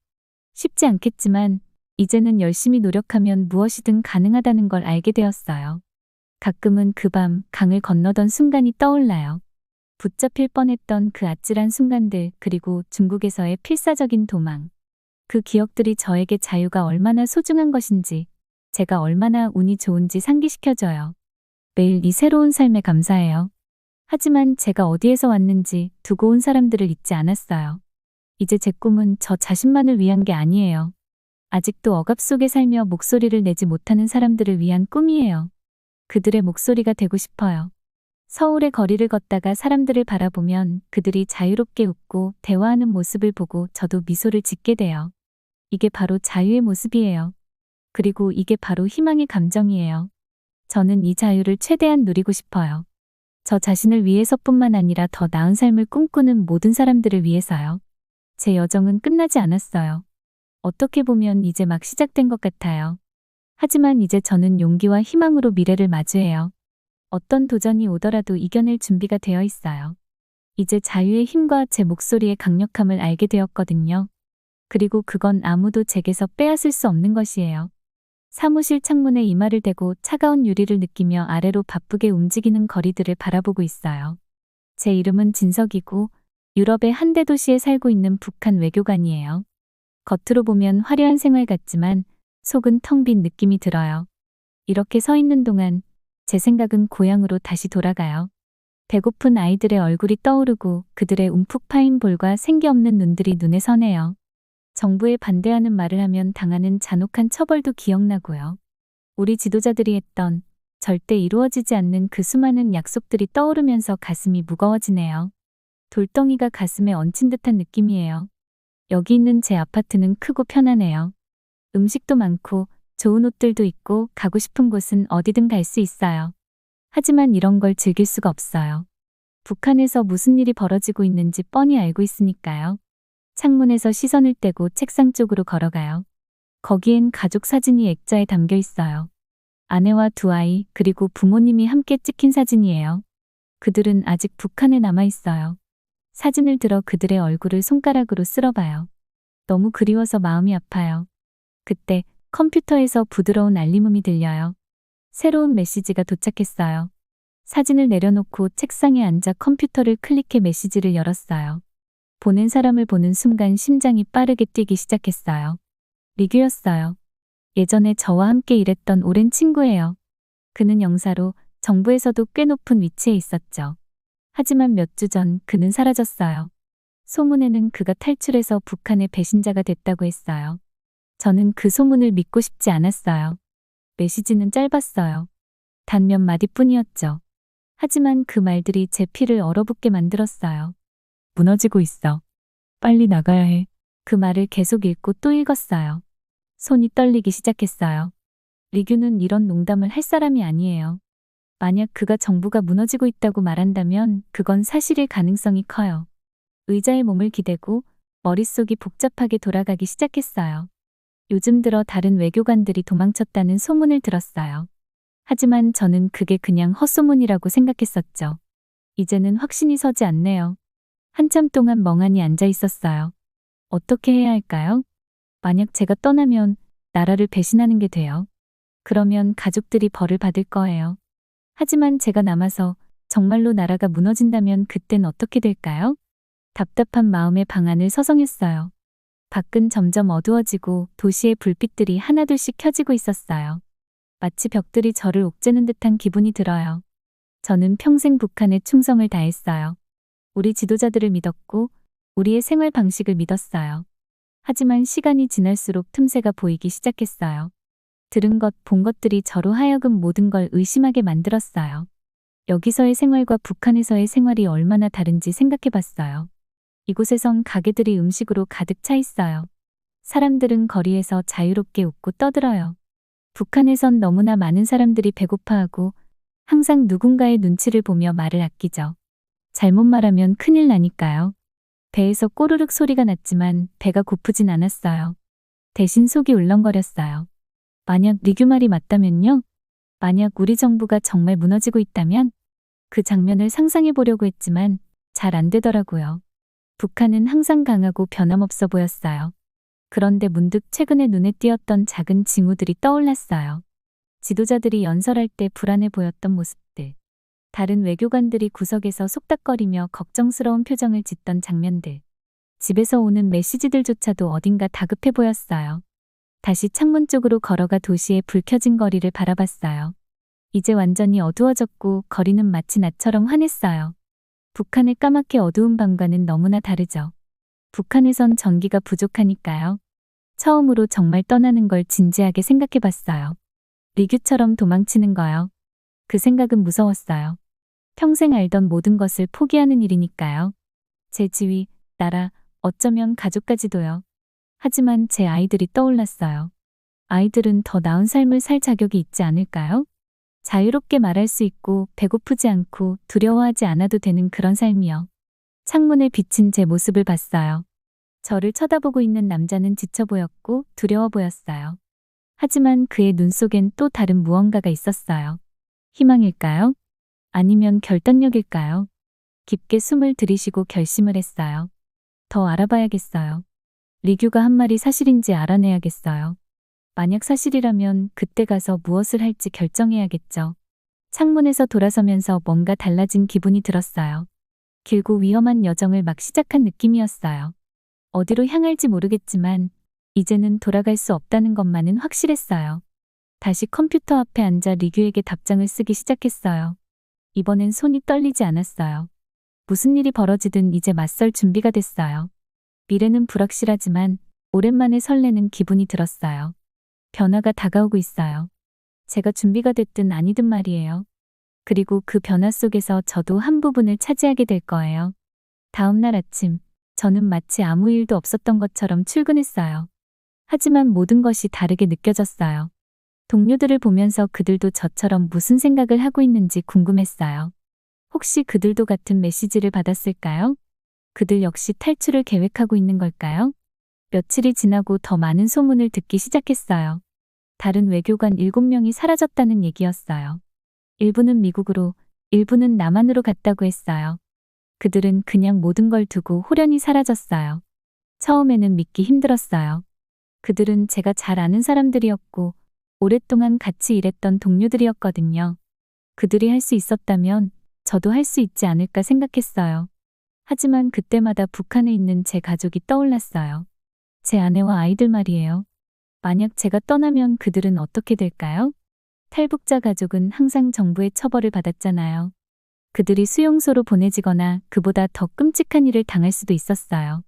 쉽지 않겠지만 이제는 열심히 노력하면 무엇이든 가능하다는 걸 알게 되었어요. 가끔은 그 밤 강을 건너던 순간이 떠올라요. 붙잡힐 뻔했던 그 아찔한 순간들, 그리고 중국에서의 필사적인 도망. 그 기억들이 저에게 자유가 얼마나 소중한 것인지, 제가 얼마나 운이 좋은지 상기시켜줘요. 매일 이 새로운 삶에 감사해요. 하지만 제가 어디에서 왔는지, 두고 온 사람들을 잊지 않았어요. 이제 제 꿈은 저 자신만을 위한 게 아니에요. 아직도 억압 속에 살며 목소리를 내지 못하는 사람들을 위한 꿈이에요. 그들의 목소리가 되고 싶어요. 서울의 거리를 걷다가 사람들을 바라보면 그들이 자유롭게 웃고 대화하는 모습을 보고 저도 미소를 짓게 돼요. 이게 바로 자유의 모습이에요. 그리고 이게 바로 희망의 감정이에요. 저는 이 자유를 최대한 누리고 싶어요. 저 자신을 위해서뿐만 아니라 더 나은 삶을 꿈꾸는 모든 사람들을 위해서요. 제 여정은 끝나지 않았어요. 어떻게 보면 이제 막 시작된 것 같아요. 하지만 이제 저는 용기와 희망으로 미래를 마주해요. 어떤 도전이 오더라도 이겨낼 준비가 되어 있어요. 이제 자유의 힘과 제 목소리의 강력함을 알게 되었거든요. 그리고 그건 아무도 제게서 빼앗을 수 없는 것이에요. 사무실 창문에 이마를 대고 차가운 유리를 느끼며 아래로 바쁘게 움직이는 거리들을 바라보고 있어요. 제 이름은 진석이고 유럽의 한 대도시에 살고 있는 북한 외교관이에요. 겉으로 보면 화려한 생활 같지만 속은 텅 빈 느낌이 들어요. 이렇게 서 있는 동안 제 생각은 고향으로 다시 돌아가요. 배고픈 아이들의 얼굴이 떠오르고 그들의 움푹 파인 볼과 생기 없는 눈들이 눈에 선해요. 정부에 반대하는 말을 하면 당하는 잔혹한 처벌도 기억나고요. 우리 지도자들이 했던 절대 이루어지지 않는 그 수많은 약속들이 떠오르면서 가슴이 무거워지네요. 돌덩이가 가슴에 얹힌 듯한 느낌이에요. 여기 있는 제 아파트는 크고 편하네요. 음식도 많고 좋은 옷들도 있고 가고 싶은 곳은 어디든 갈 수 있어요. 하지만 이런 걸 즐길 수가 없어요. 북한에서 무슨 일이 벌어지고 있는지 뻔히 알고 있으니까요. 창문에서 시선을 떼고 책상 쪽으로 걸어가요. 거기엔 가족 사진이 액자에 담겨 있어요. 아내와 두 아이, 그리고 부모님이 함께 찍힌 사진이에요. 그들은 아직 북한에 남아 있어요. 사진을 들어 그들의 얼굴을 손가락으로 쓸어봐요. 너무 그리워서 마음이 아파요. 그때 컴퓨터에서 부드러운 알림음이 들려요. 새로운 메시지가 도착했어요. 사진을 내려놓고 책상에 앉아 컴퓨터를 클릭해 메시지를 열었어요. 보낸 사람을 보는 순간 심장이 빠르게 뛰기 시작했어요. 리규였어요. 예전에 저와 함께 일했던 오랜 친구예요. 그는 영사로 정부에서도 꽤 높은 위치에 있었죠. 하지만 몇 주 전 그는 사라졌어요. 소문에는 그가 탈출해서 북한의 배신자가 됐다고 했어요. 저는 그 소문을 믿고 싶지 않았어요. 메시지는 짧았어요. 단 몇 마디뿐이었죠. 하지만 그 말들이 제 피를 얼어붙게 만들었어요. 무너지고 있어. 빨리 나가야 해. 그 말을 계속 읽고 또 읽었어요. 손이 떨리기 시작했어요. 리규는 이런 농담을 할 사람이 아니에요. 만약 그가 정부가 무너지고 있다고 말한다면 그건 사실일 가능성이 커요. 의자에 몸을 기대고 머릿속이 복잡하게 돌아가기 시작했어요. 요즘 들어 다른 외교관들이 도망쳤다는 소문을 들었어요. 하지만 저는 그게 그냥 헛소문이라고 생각했었죠. 이제는 확신이 서지 않네요. 한참 동안 멍하니 앉아 있었어요. 어떻게 해야 할까요? 만약 제가 떠나면 나라를 배신하는 게 돼요. 그러면 가족들이 벌을 받을 거예요. 하지만 제가 남아서 정말로 나라가 무너진다면 그땐 어떻게 될까요? 답답한 마음에 방안을 서성였어요. 밖은 점점 어두워지고 도시의 불빛들이 하나둘씩 켜지고 있었어요. 마치 벽들이 저를 옥죄는 듯한 기분이 들어요. 저는 평생 북한에 충성을 다했어요. 우리 지도자들을 믿었고 우리의 생활 방식을 믿었어요. 하지만 시간이 지날수록 틈새가 보이기 시작했어요. 들은 것, 본 것들이 저로 하여금 모든 걸 의심하게 만들었어요. 여기서의 생활과 북한에서의 생활이 얼마나 다른지 생각해 봤어요. 이곳에선 가게들이 음식으로 가득 차 있어요. 사람들은 거리에서 자유롭게 웃고 떠들어요. 북한에선 너무나 많은 사람들이 배고파하고 항상 누군가의 눈치를 보며 말을 아끼죠. 잘못 말하면 큰일 나니까요. 배에서 꼬르륵 소리가 났지만 배가 고프진 않았어요. 대신 속이 울렁거렸어요. 만약 리규 말이 맞다면요? 만약 우리 정부가 정말 무너지고 있다면? 그 장면을 상상해 보려고 했지만 잘 안 되더라고요. 북한은 항상 강하고 변함없어 보였어요. 그런데 문득 최근에 눈에 띄었던 작은 징후들이 떠올랐어요. 지도자들이 연설할 때 불안해 보였던 모습들. 다른 외교관들이 구석에서 속닥거리며 걱정스러운 표정을 짓던 장면들. 집에서 오는 메시지들조차도 어딘가 다급해 보였어요. 다시 창문 쪽으로 걸어가 도시의 불 켜진 거리를 바라봤어요. 이제 완전히 어두워졌고 거리는 마치 나처럼 환했어요. 북한의 까맣게 어두운 밤과는 너무나 다르죠. 북한에선 전기가 부족하니까요. 처음으로 정말 떠나는 걸 진지하게 생각해 봤어요. 리규처럼 도망치는 거요. 그 생각은 무서웠어요. 평생 알던 모든 것을 포기하는 일이니까요. 제 지위, 나라, 어쩌면 가족까지도요. 하지만 제 아이들이 떠올랐어요. 아이들은 더 나은 삶을 살 자격이 있지 않을까요? 자유롭게 말할 수 있고 배고프지 않고 두려워하지 않아도 되는 그런 삶이요. 창문에 비친 제 모습을 봤어요. 저를 쳐다보고 있는 남자는 지쳐 보였고 두려워 보였어요. 하지만 그의 눈 속엔 또 다른 무언가가 있었어요. 희망일까요? 아니면 결단력일까요? 깊게 숨을 들이쉬고 결심을 했어요. 더 알아봐야겠어요. 리규가 한 말이 사실인지 알아내야겠어요. 만약 사실이라면 그때 가서 무엇을 할지 결정해야겠죠. 창문에서 돌아서면서 뭔가 달라진 기분이 들었어요. 길고 위험한 여정을 막 시작한 느낌이었어요. 어디로 향할지 모르겠지만 이제는 돌아갈 수 없다는 것만은 확실했어요. 다시 컴퓨터 앞에 앉아 리규에게 답장을 쓰기 시작했어요. 이번엔 손이 떨리지 않았어요. 무슨 일이 벌어지든 이제 맞설 준비가 됐어요. 미래는 불확실하지만 오랜만에 설레는 기분이 들었어요. 변화가 다가오고 있어요. 제가 준비가 됐든 아니든 말이에요. 그리고 그 변화 속에서 저도 한 부분을 차지하게 될 거예요. 다음 날 아침, 저는 마치 아무 일도 없었던 것처럼 출근했어요. 하지만 모든 것이 다르게 느껴졌어요. 동료들을 보면서 그들도 저처럼 무슨 생각을 하고 있는지 궁금했어요. 혹시 그들도 같은 메시지를 받았을까요? 그들 역시 탈출을 계획하고 있는 걸까요? 며칠이 지나고 더 많은 소문을 듣기 시작했어요. 다른 외교관 7명이 사라졌다는 얘기였어요. 일부는 미국으로, 일부는 남한으로 갔다고 했어요. 그들은 그냥 모든 걸 두고 호련히 사라졌어요. 처음에는 믿기 힘들었어요. 그들은 제가 잘 아는 사람들이었고 오랫동안 같이 일했던 동료들이었거든요. 그들이 할 수 있었다면 저도 할 수 있지 않을까 생각했어요. 하지만 그때마다 북한에 있는 제 가족이 떠올랐어요. 제 아내와 아이들 말이에요. 만약 제가 떠나면 그들은 어떻게 될까요? 탈북자 가족은 항상 정부의 처벌을 받았잖아요. 그들이 수용소로 보내지거나 그보다 더 끔찍한 일을 당할 수도 있었어요.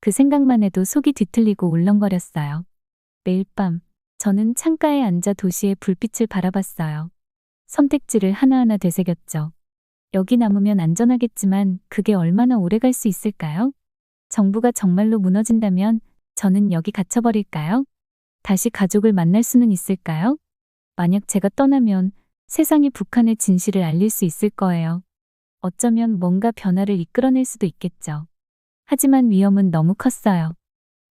그 생각만 해도 속이 뒤틀리고 울렁거렸어요. 매일 밤 저는 창가에 앉아 도시의 불빛을 바라봤어요. 선택지를 하나하나 되새겼죠. 여기 남으면 안전하겠지만 그게 얼마나 오래 갈 수 있을까요? 정부가 정말로 무너진다면 저는 여기 갇혀버릴까요? 다시 가족을 만날 수는 있을까요? 만약 제가 떠나면 세상이 북한의 진실을 알릴 수 있을 거예요. 어쩌면 뭔가 변화를 이끌어낼 수도 있겠죠. 하지만 위험은 너무 컸어요.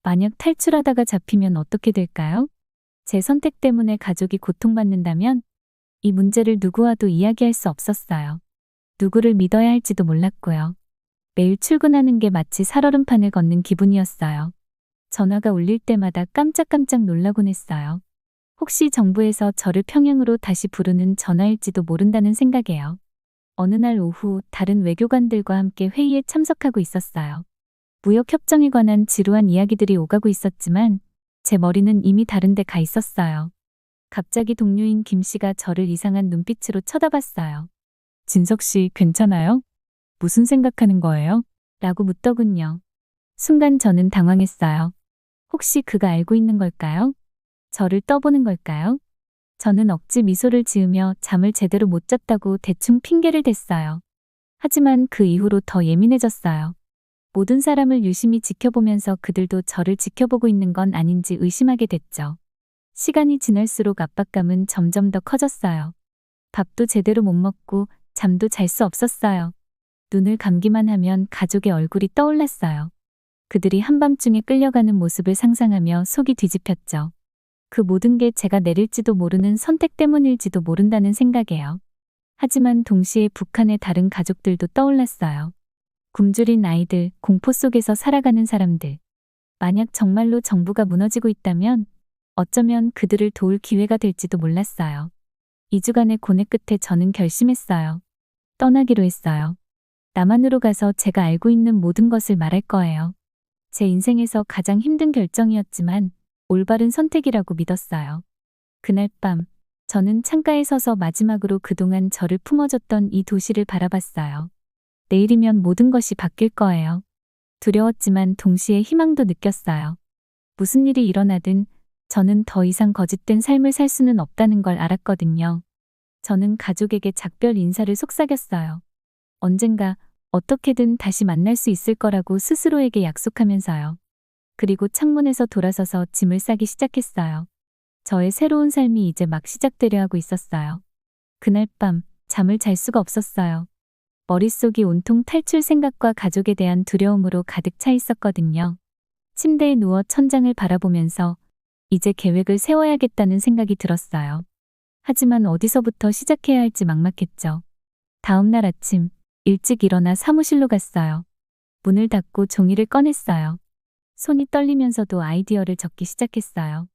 만약 탈출하다가 잡히면 어떻게 될까요? 제 선택 때문에 가족이 고통받는다면 이 문제를 누구와도 이야기할 수 없었어요. 누구를 믿어야 할지도 몰랐고요. 매일 출근하는 게 마치 살얼음판을 걷는 기분이었어요. 전화가 울릴 때마다 깜짝깜짝 놀라곤 했어요. 혹시 정부에서 저를 평양으로 다시 부르는 전화일지도 모른다는 생각에요. 어느 날 오후 다른 외교관들과 함께 회의에 참석하고 있었어요. 무역협정에 관한 지루한 이야기들이 오가고 있었지만 제 머리는 이미 다른 데 가 있었어요. 갑자기 동료인 김 씨가 저를 이상한 눈빛으로 쳐다봤어요. 진석 씨, 괜찮아요? 무슨 생각하는 거예요? 라고 묻더군요. 순간 저는 당황했어요. 혹시 그가 알고 있는 걸까요? 저를 떠보는 걸까요? 저는 억지 미소를 지으며 잠을 제대로 못 잤다고 대충 핑계를 댔어요. 하지만 그 이후로 더 예민해졌어요. 모든 사람을 유심히 지켜보면서 그들도 저를 지켜보고 있는 건 아닌지 의심하게 됐죠. 시간이 지날수록 압박감은 점점 더 커졌어요. 밥도 제대로 못 먹고 잠도 잘 수 없었어요. 눈을 감기만 하면 가족의 얼굴이 떠올랐어요. 그들이 한밤중에 끌려가는 모습을 상상하며 속이 뒤집혔죠. 그 모든 게 제가 내릴지도 모르는 선택 때문일지도 모른다는 생각에요. 하지만 동시에 북한의 다른 가족들도 떠올랐어요. 굶주린 아이들, 공포 속에서 살아가는 사람들. 만약 정말로 정부가 무너지고 있다면 어쩌면 그들을 도울 기회가 될지도 몰랐어요. 2주간의 고뇌 끝에 저는 결심했어요. 떠나기로 했어요. 남한으로 가서 제가 알고 있는 모든 것을 말할 거예요. 제 인생에서 가장 힘든 결정이었지만 올바른 선택이라고 믿었어요. 그날 밤, 저는 창가에 서서 마지막으로 그동안 저를 품어줬던 이 도시를 바라봤어요. 내일이면 모든 것이 바뀔 거예요. 두려웠지만 동시에 희망도 느꼈어요. 무슨 일이 일어나든 저는 더 이상 거짓된 삶을 살 수는 없다는 걸 알았거든요. 저는 가족에게 작별 인사를 속삭였어요. 언젠가 어떻게든 다시 만날 수 있을 거라고 스스로에게 약속하면서요. 그리고 창문에서 돌아서서 짐을 싸기 시작했어요. 저의 새로운 삶이 이제 막 시작되려 하고 있었어요. 그날 밤 잠을 잘 수가 없었어요. 머릿속이 온통 탈출 생각과 가족에 대한 두려움으로 가득 차 있었거든요. 침대에 누워 천장을 바라보면서 이제 계획을 세워야겠다는 생각이 들었어요. 하지만 어디서부터 시작해야 할지 막막했죠. 다음 날 아침 일찍 일어나 사무실로 갔어요. 문을 닫고 종이를 꺼냈어요. 손이 떨리면서도 아이디어를 적기 시작했어요.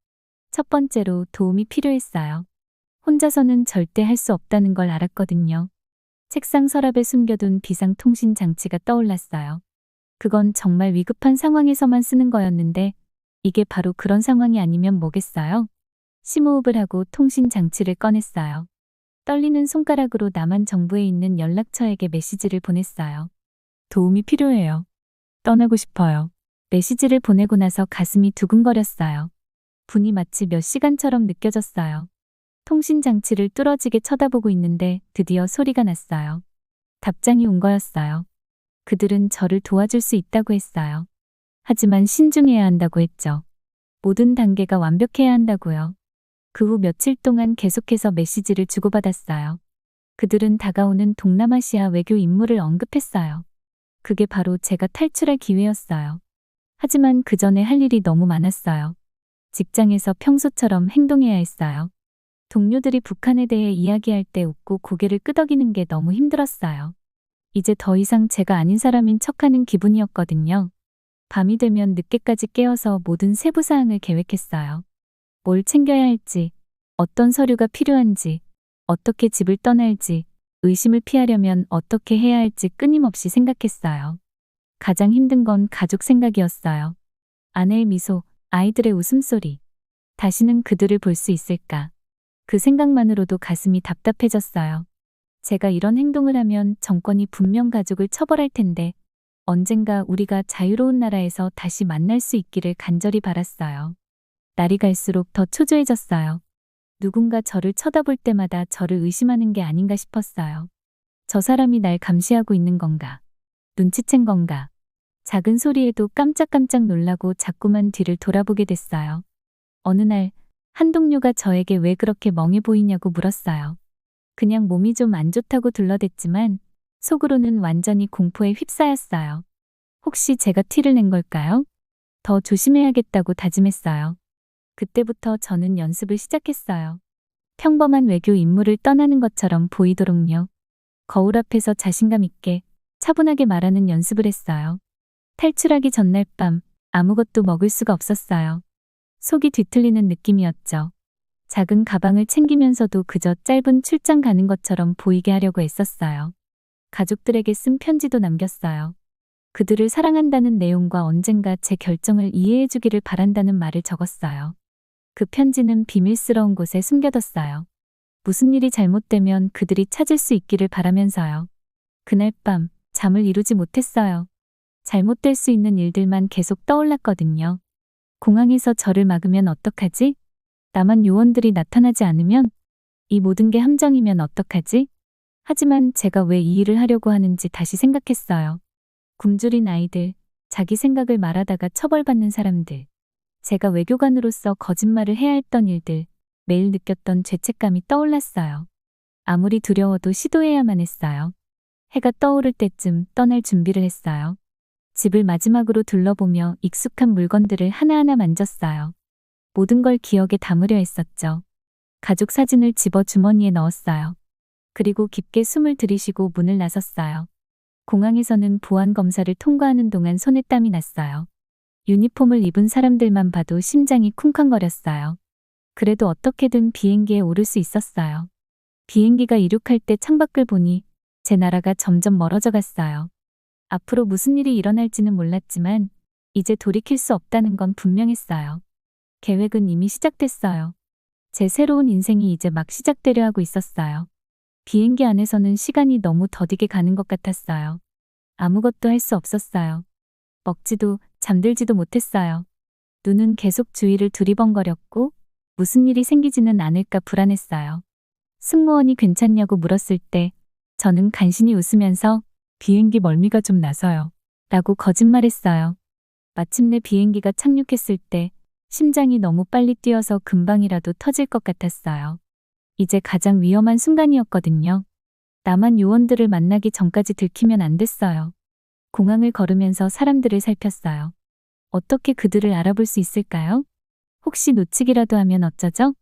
첫 번째로 도움이 필요했어요. 혼자서는 절대 할 수 없다는 걸 알았거든요. 책상 서랍에 숨겨둔 비상통신 장치가 떠올랐어요. 그건 정말 위급한 상황에서만 쓰는 거였는데 이게 바로 그런 상황이 아니면 뭐겠어요? 심호흡을 하고 통신 장치를 꺼냈어요. 떨리는 손가락으로 남한 정부에 있는 연락처에게 메시지를 보냈어요. 도움이 필요해요. 떠나고 싶어요. 메시지를 보내고 나서 가슴이 두근거렸어요. 분이 마치 몇 시간처럼 느껴졌어요. 통신 장치를 뚫어지게 쳐다보고 있는데 드디어 소리가 났어요. 답장이 온 거였어요. 그들은 저를 도와줄 수 있다고 했어요. 하지만 신중해야 한다고 했죠. 모든 단계가 완벽해야 한다고요. 그 후 며칠 동안 계속해서 메시지를 주고받았어요. 그들은 다가오는 동남아시아 외교 임무를 언급했어요. 그게 바로 제가 탈출할 기회였어요. 하지만 그 전에 할 일이 너무 많았어요. 직장에서 평소처럼 행동해야 했어요. 동료들이 북한에 대해 이야기할 때 웃고 고개를 끄덕이는 게 너무 힘들었어요. 이제 더 이상 제가 아닌 사람인 척하는 기분이었거든요. 밤이 되면 늦게까지 깨어서 모든 세부 사항을 계획했어요. 뭘 챙겨야 할지, 어떤 서류가 필요한지, 어떻게 집을 떠날지, 의심을 피하려면 어떻게 해야 할지 끊임없이 생각했어요. 가장 힘든 건 가족 생각이었어요. 아내의 미소, 아이들의 웃음소리. 다시는 그들을 볼 수 있을까? 그 생각만으로도 가슴이 답답해졌어요. 제가 이런 행동을 하면 정권이 분명 가족을 처벌할 텐데 언젠가 우리가 자유로운 나라에서 다시 만날 수 있기를 간절히 바랐어요. 날이 갈수록 더 초조해졌어요. 누군가 저를 쳐다볼 때마다 저를 의심하는 게 아닌가 싶었어요. 저 사람이 날 감시하고 있는 건가? 눈치챈 건가? 작은 소리에도 깜짝깜짝 놀라고 자꾸만 뒤를 돌아보게 됐어요. 어느 날 한 동료가 저에게 왜 그렇게 멍해 보이냐고 물었어요. 그냥 몸이 좀 안 좋다고 둘러댔지만 속으로는 완전히 공포에 휩싸였어요. 혹시 제가 티를 낸 걸까요? 더 조심해야겠다고 다짐했어요. 그때부터 저는 연습을 시작했어요. 평범한 외교 임무를 떠나는 것처럼 보이도록요. 거울 앞에서 자신감 있게 차분하게 말하는 연습을 했어요. 탈출하기 전날 밤 아무것도 먹을 수가 없었어요. 속이 뒤틀리는 느낌이었죠. 작은 가방을 챙기면서도 그저 짧은 출장 가는 것처럼 보이게 하려고 애썼어요. 가족들에게 쓴 편지도 남겼어요. 그들을 사랑한다는 내용과 언젠가 제 결정을 이해해주기를 바란다는 말을 적었어요. 그 편지는 비밀스러운 곳에 숨겨뒀어요. 무슨 일이 잘못되면 그들이 찾을 수 있기를 바라면서요. 그날 밤 잠을 이루지 못했어요. 잘못될 수 있는 일들만 계속 떠올랐거든요. 공항에서 저를 막으면 어떡하지? 남한 요원들이 나타나지 않으면? 이 모든 게 함정이면 어떡하지? 하지만 제가 왜 이 일을 하려고 하는지 다시 생각했어요. 굶주린 아이들, 자기 생각을 말하다가 처벌받는 사람들, 제가 외교관으로서 거짓말을 해야 했던 일들, 매일 느꼈던 죄책감이 떠올랐어요. 아무리 두려워도 시도해야만 했어요. 해가 떠오를 때쯤 떠날 준비를 했어요. 집을 마지막으로 둘러보며 익숙한 물건들을 하나하나 만졌어요. 모든 걸 기억에 담으려 했었죠. 가족 사진을 집어 주머니에 넣었어요. 그리고 깊게 숨을 들이쉬고 문을 나섰어요. 공항에서는 보안 검사를 통과하는 동안 손에 땀이 났어요. 유니폼을 입은 사람들만 봐도 심장이 쿵쾅거렸어요. 그래도 어떻게든 비행기에 오를 수 있었어요. 비행기가 이륙할 때 창밖을 보니 제 나라가 점점 멀어져 갔어요. 앞으로 무슨 일이 일어날지는 몰랐지만 이제 돌이킬 수 없다는 건 분명했어요. 계획은 이미 시작됐어요. 제 새로운 인생이 이제 막 시작되려 하고 있었어요. 비행기 안에서는 시간이 너무 더디게 가는 것 같았어요. 아무것도 할 수 없었어요. 먹지도 잠들지도 못했어요. 눈은 계속 주위를 두리번거렸고 무슨 일이 생기지는 않을까 불안했어요. 승무원이 괜찮냐고 물었을 때 저는 간신히 웃으면서 비행기 멀미가 좀 나서요. 라고 거짓말했어요. 마침내 비행기가 착륙했을 때 심장이 너무 빨리 뛰어서 금방이라도 터질 것 같았어요. 이제 가장 위험한 순간이었거든요. 남한 요원들을 만나기 전까지 들키면 안 됐어요. 공항을 걸으면서 사람들을 살폈어요. 어떻게 그들을 알아볼 수 있을까요? 혹시 놓치기라도 하면 어쩌죠?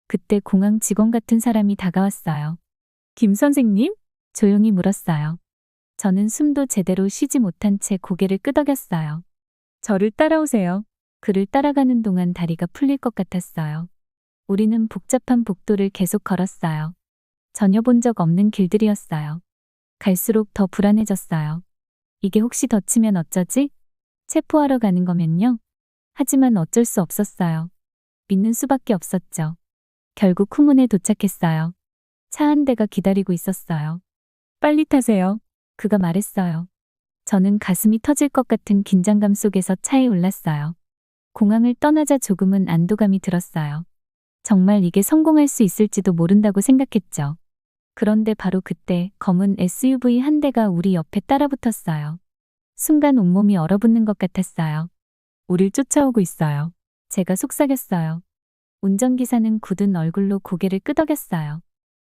그때 공항 직원 같은 사람이 다가왔어요. 김 선생님? 조용히 물었어요. 저는 숨도 제대로 쉬지 못한 채 고개를 끄덕였어요. 저를 따라오세요. 그를 따라가는 동안 다리가 풀릴 것 같았어요. 우리는 복잡한 복도를 계속 걸었어요. 전혀 본 적 없는 길들이었어요. 갈수록 더 불안해졌어요. 이게 혹시 덧치면 어쩌지? 체포하러 가는 거면요? 하지만 어쩔 수 없었어요. 믿는 수밖에 없었죠. 결국 후문에 도착했어요. 차 한 대가 기다리고 있었어요. 빨리 타세요. 그가 말했어요. 저는 가슴이 터질 것 같은 긴장감 속에서 차에 올랐어요. 공항을 떠나자 조금은 안도감이 들었어요. 정말 이게 성공할 수 있을지도 모른다고 생각했죠. 그런데 바로 그때 검은 SUV 한 대가 우리 옆에 따라붙었어요. 순간 온몸이 얼어붙는 것 같았어요. 우릴 쫓아오고 있어요. 제가 속삭였어요. 운전기사는 굳은 얼굴로 고개를 끄덕였어요.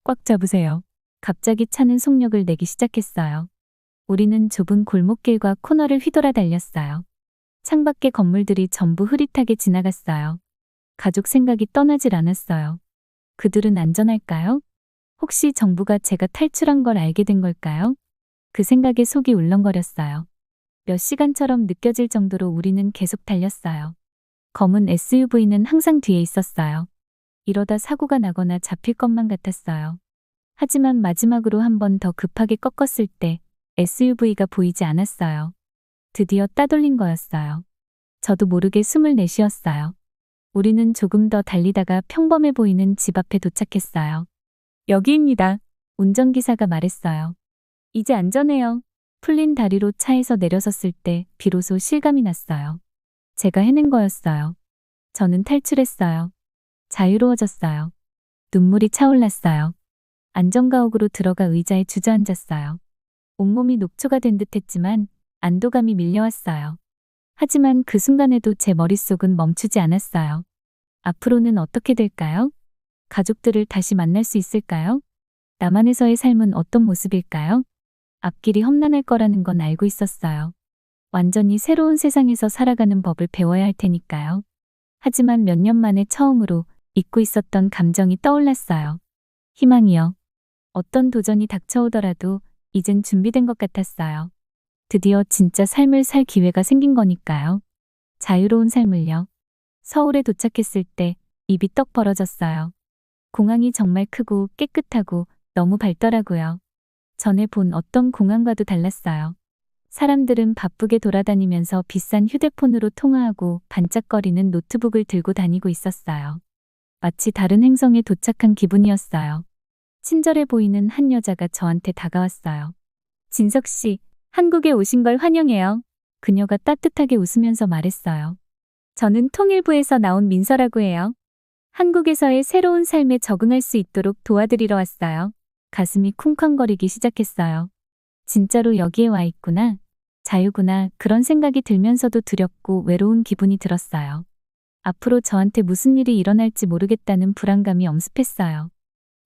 꽉 잡으세요. 갑자기 차는 속력을 내기 시작했어요. 우리는 좁은 골목길과 코너를 휘돌아 달렸어요. 창밖의 건물들이 전부 흐릿하게 지나갔어요. 가족 생각이 떠나질 않았어요. 그들은 안전할까요? 혹시 정부가 제가 탈출한 걸 알게 된 걸까요? 그 생각에 속이 울렁거렸어요. 몇 시간처럼 느껴질 정도로 우리는 계속 달렸어요. 검은 SUV는 항상 뒤에 있었어요. 이러다 사고가 나거나 잡힐 것만 같았어요. 하지만 마지막으로 한 번 더 급하게 꺾었을 때 SUV가 보이지 않았어요. 드디어 따돌린 거였어요. 저도 모르게 숨을 내쉬었어요. 우리는 조금 더 달리다가 평범해 보이는 집 앞에 도착했어요. 여기입니다. 운전기사가 말했어요. 이제 안전해요. 풀린 다리로 차에서 내려섰을 때 비로소 실감이 났어요. 제가 해낸 거였어요. 저는 탈출했어요. 자유로워졌어요. 눈물이 차올랐어요. 안전가옥으로 들어가 의자에 주저앉았어요. 온몸이 녹초가 된 듯했지만 안도감이 밀려왔어요. 하지만 그 순간에도 제 머릿속은 멈추지 않았어요. 앞으로는 어떻게 될까요? 가족들을 다시 만날 수 있을까요? 남한에서의 삶은 어떤 모습일까요? 앞길이 험난할 거라는 건 알고 있었어요. 완전히 새로운 세상에서 살아가는 법을 배워야 할 테니까요. 하지만 몇 년 만에 처음으로 잊고 있었던 감정이 떠올랐어요. 희망이요. 어떤 도전이 닥쳐오더라도 이젠 준비된 것 같았어요. 드디어 진짜 삶을 살 기회가 생긴 거니까요. 자유로운 삶을요. 서울에 도착했을 때 입이 떡 벌어졌어요. 공항이 정말 크고 깨끗하고 너무 밝더라고요. 전에 본 어떤 공항과도 달랐어요. 사람들은 바쁘게 돌아다니면서 비싼 휴대폰으로 통화하고 반짝거리는 노트북을 들고 다니고 있었어요. 마치 다른 행성에 도착한 기분이었어요. 친절해 보이는 한 여자가 저한테 다가왔어요. 진석 씨, 한국에 오신 걸 환영해요. 그녀가 따뜻하게 웃으면서 말했어요. 저는 통일부에서 나온 민서라고 해요. 한국에서의 새로운 삶에 적응할 수 있도록 도와드리러 왔어요. 가슴이 쿵쾅거리기 시작했어요. 진짜로 여기에 와 있구나. 자유구나. 그런 생각이 들면서도 두렵고 외로운 기분이 들었어요. 앞으로 저한테 무슨 일이 일어날지 모르겠다는 불안감이 엄습했어요.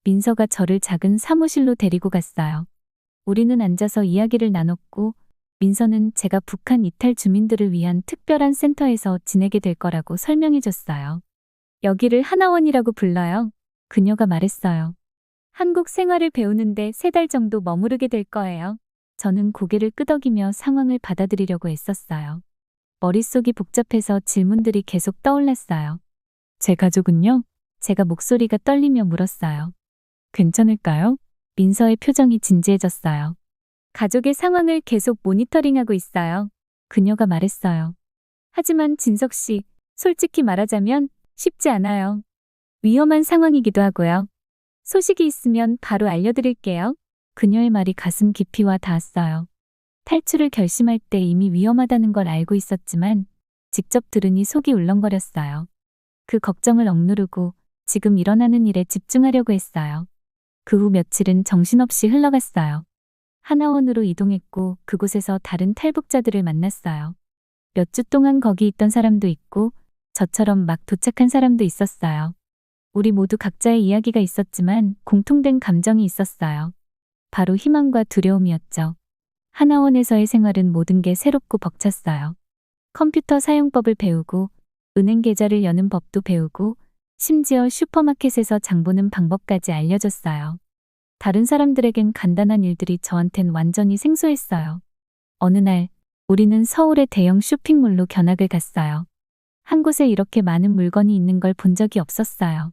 민서가 저를 작은 사무실로 데리고 갔어요. 우리는 앉아서 이야기를 나눴고 민서는 제가 북한 이탈 주민들을 위한 특별한 센터에서 지내게 될 거라고 설명해 줬어요. 여기를 하나원이라고 불러요. 그녀가 말했어요. 한국 생활을 배우는데 3달 정도 머무르게 될 거예요. 저는 고개를 끄덕이며 상황을 받아들이려고 애썼어요. 머릿속이 복잡해서 질문들이 계속 떠올랐어요. 제 가족은요? 제가 목소리가 떨리며 물었어요. 괜찮을까요? 민서의 표정이 진지해졌어요. 가족의 상황을 계속 모니터링하고 있어요. 그녀가 말했어요. 하지만 진석 씨, 솔직히 말하자면 쉽지 않아요. 위험한 상황이기도 하고요. 소식이 있으면 바로 알려드릴게요. 그녀의 말이 가슴 깊이 와 닿았어요. 탈출을 결심할 때 이미 위험하다는 걸 알고 있었지만 직접 들으니 속이 울렁거렸어요. 그 걱정을 억누르고 지금 일어나는 일에 집중하려고 했어요. 그 후 며칠은 정신없이 흘러갔어요. 하나원으로 이동했고 그곳에서 다른 탈북자들을 만났어요. 몇 주 동안 거기 있던 사람도 있고 저처럼 막 도착한 사람도 있었어요. 우리 모두 각자의 이야기가 있었지만 공통된 감정이 있었어요. 바로 희망과 두려움이었죠. 하나원에서의 생활은 모든 게 새롭고 벅찼어요. 컴퓨터 사용법을 배우고 은행 계좌를 여는 법도 배우고 심지어 슈퍼마켓에서 장 보는 방법까지 알려줬어요. 다른 사람들에겐 간단한 일들이 저한텐 완전히 생소했어요. 어느 날 우리는 서울의 대형 쇼핑몰로 견학을 갔어요. 한 곳에 이렇게 많은 물건이 있는 걸 본 적이 없었어요.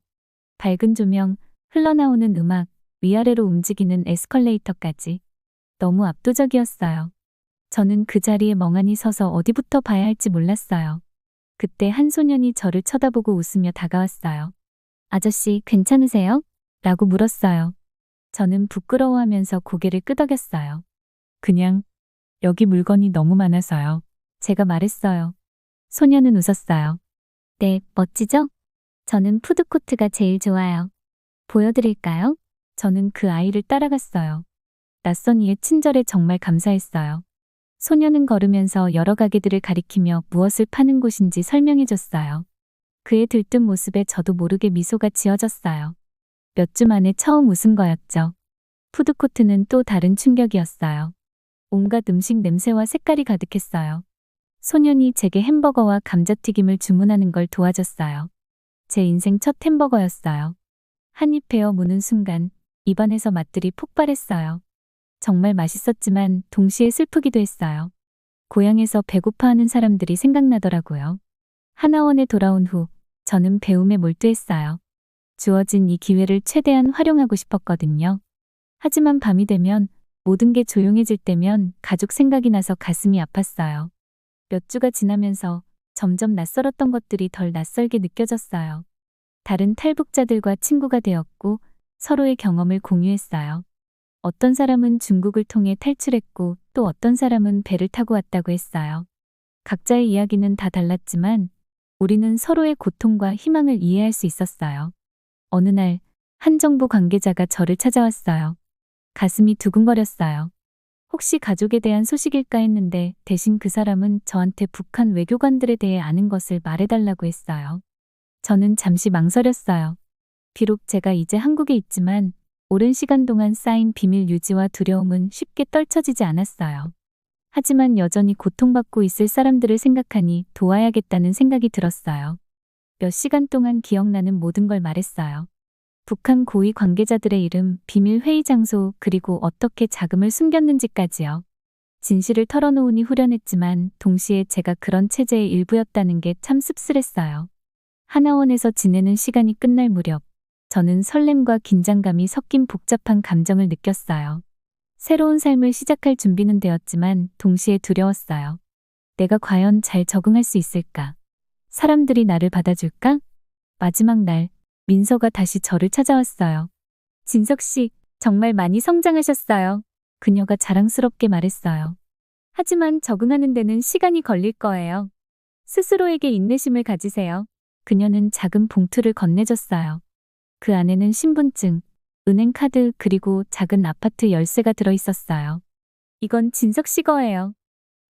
밝은 조명, 흘러나오는 음악, 위아래로 움직이는 에스컬레이터까지. 너무 압도적이었어요. 저는 그 자리에 멍하니 서서 어디부터 봐야 할지 몰랐어요. 그때 한 소년이 저를 쳐다보고 웃으며 다가왔어요. 아저씨, 괜찮으세요? 라고 물었어요. 저는 부끄러워하면서 고개를 끄덕였어요. 그냥 여기 물건이 너무 많아서요. 제가 말했어요. 소년은 웃었어요. 네, 멋지죠? 저는 푸드코트가 제일 좋아요. 보여드릴까요? 저는 그 아이를 따라갔어요. 낯선 이의 친절에 정말 감사했어요. 소년은 걸으면서 여러 가게들을 가리키며 무엇을 파는 곳인지 설명해줬어요. 그의 들뜬 모습에 저도 모르게 미소가 지어졌어요. 몇 주 만에 처음 웃은 거였죠. 푸드코트는 또 다른 충격이었어요. 온갖 음식 냄새와 색깔이 가득했어요. 소년이 제게 햄버거와 감자튀김을 주문하는 걸 도와줬어요. 제 인생 첫 햄버거였어요. 한 입 베어 무는 순간 입안에서 맛들이 폭발했어요. 정말 맛있었지만 동시에 슬프기도 했어요. 고향에서 배고파하는 사람들이 생각나더라고요. 하나원에 돌아온 후 저는 배움에 몰두했어요. 주어진 이 기회를 최대한 활용하고 싶었거든요. 하지만 밤이 되면 모든 게 조용해질 때면 가족 생각이 나서 가슴이 아팠어요. 몇 주가 지나면서 점점 낯설었던 것들이 덜 낯설게 느껴졌어요. 다른 탈북자들과 친구가 되었고 서로의 경험을 공유했어요. 어떤 사람은 중국을 통해 탈출했고 또 어떤 사람은 배를 타고 왔다고 했어요. 각자의 이야기는 다 달랐지만 우리는 서로의 고통과 희망을 이해할 수 있었어요. 어느 날 한 정부 관계자가 저를 찾아왔어요. 가슴이 두근거렸어요. 혹시 가족에 대한 소식일까 했는데 대신 그 사람은 저한테 북한 외교관들에 대해 아는 것을 말해달라고 했어요. 저는 잠시 망설였어요. 비록 제가 이제 한국에 있지만 오랜 시간 동안 쌓인 비밀 유지와 두려움은 쉽게 떨쳐지지 않았어요. 하지만 여전히 고통받고 있을 사람들을 생각하니 도와야겠다는 생각이 들었어요. 몇 시간 동안 기억나는 모든 걸 말했어요. 북한 고위 관계자들의 이름, 비밀 회의 장소, 그리고 어떻게 자금을 숨겼는지까지요. 진실을 털어놓으니 후련했지만 동시에 제가 그런 체제의 일부였다는 게 참 씁쓸했어요. 하나원에서 지내는 시간이 끝날 무렵, 저는 설렘과 긴장감이 섞인 복잡한 감정을 느꼈어요. 새로운 삶을 시작할 준비는 되었지만 동시에 두려웠어요. 내가 과연 잘 적응할 수 있을까? 사람들이 나를 받아줄까? 마지막 날, 민서가 다시 저를 찾아왔어요. 진석 씨, 정말 많이 성장하셨어요. 그녀가 자랑스럽게 말했어요. 하지만 적응하는 데는 시간이 걸릴 거예요. 스스로에게 인내심을 가지세요. 그녀는 작은 봉투를 건네줬어요. 그 안에는 신분증, 은행카드 그리고 작은 아파트 열쇠가 들어있었어요. 이건 진석 씨 거예요.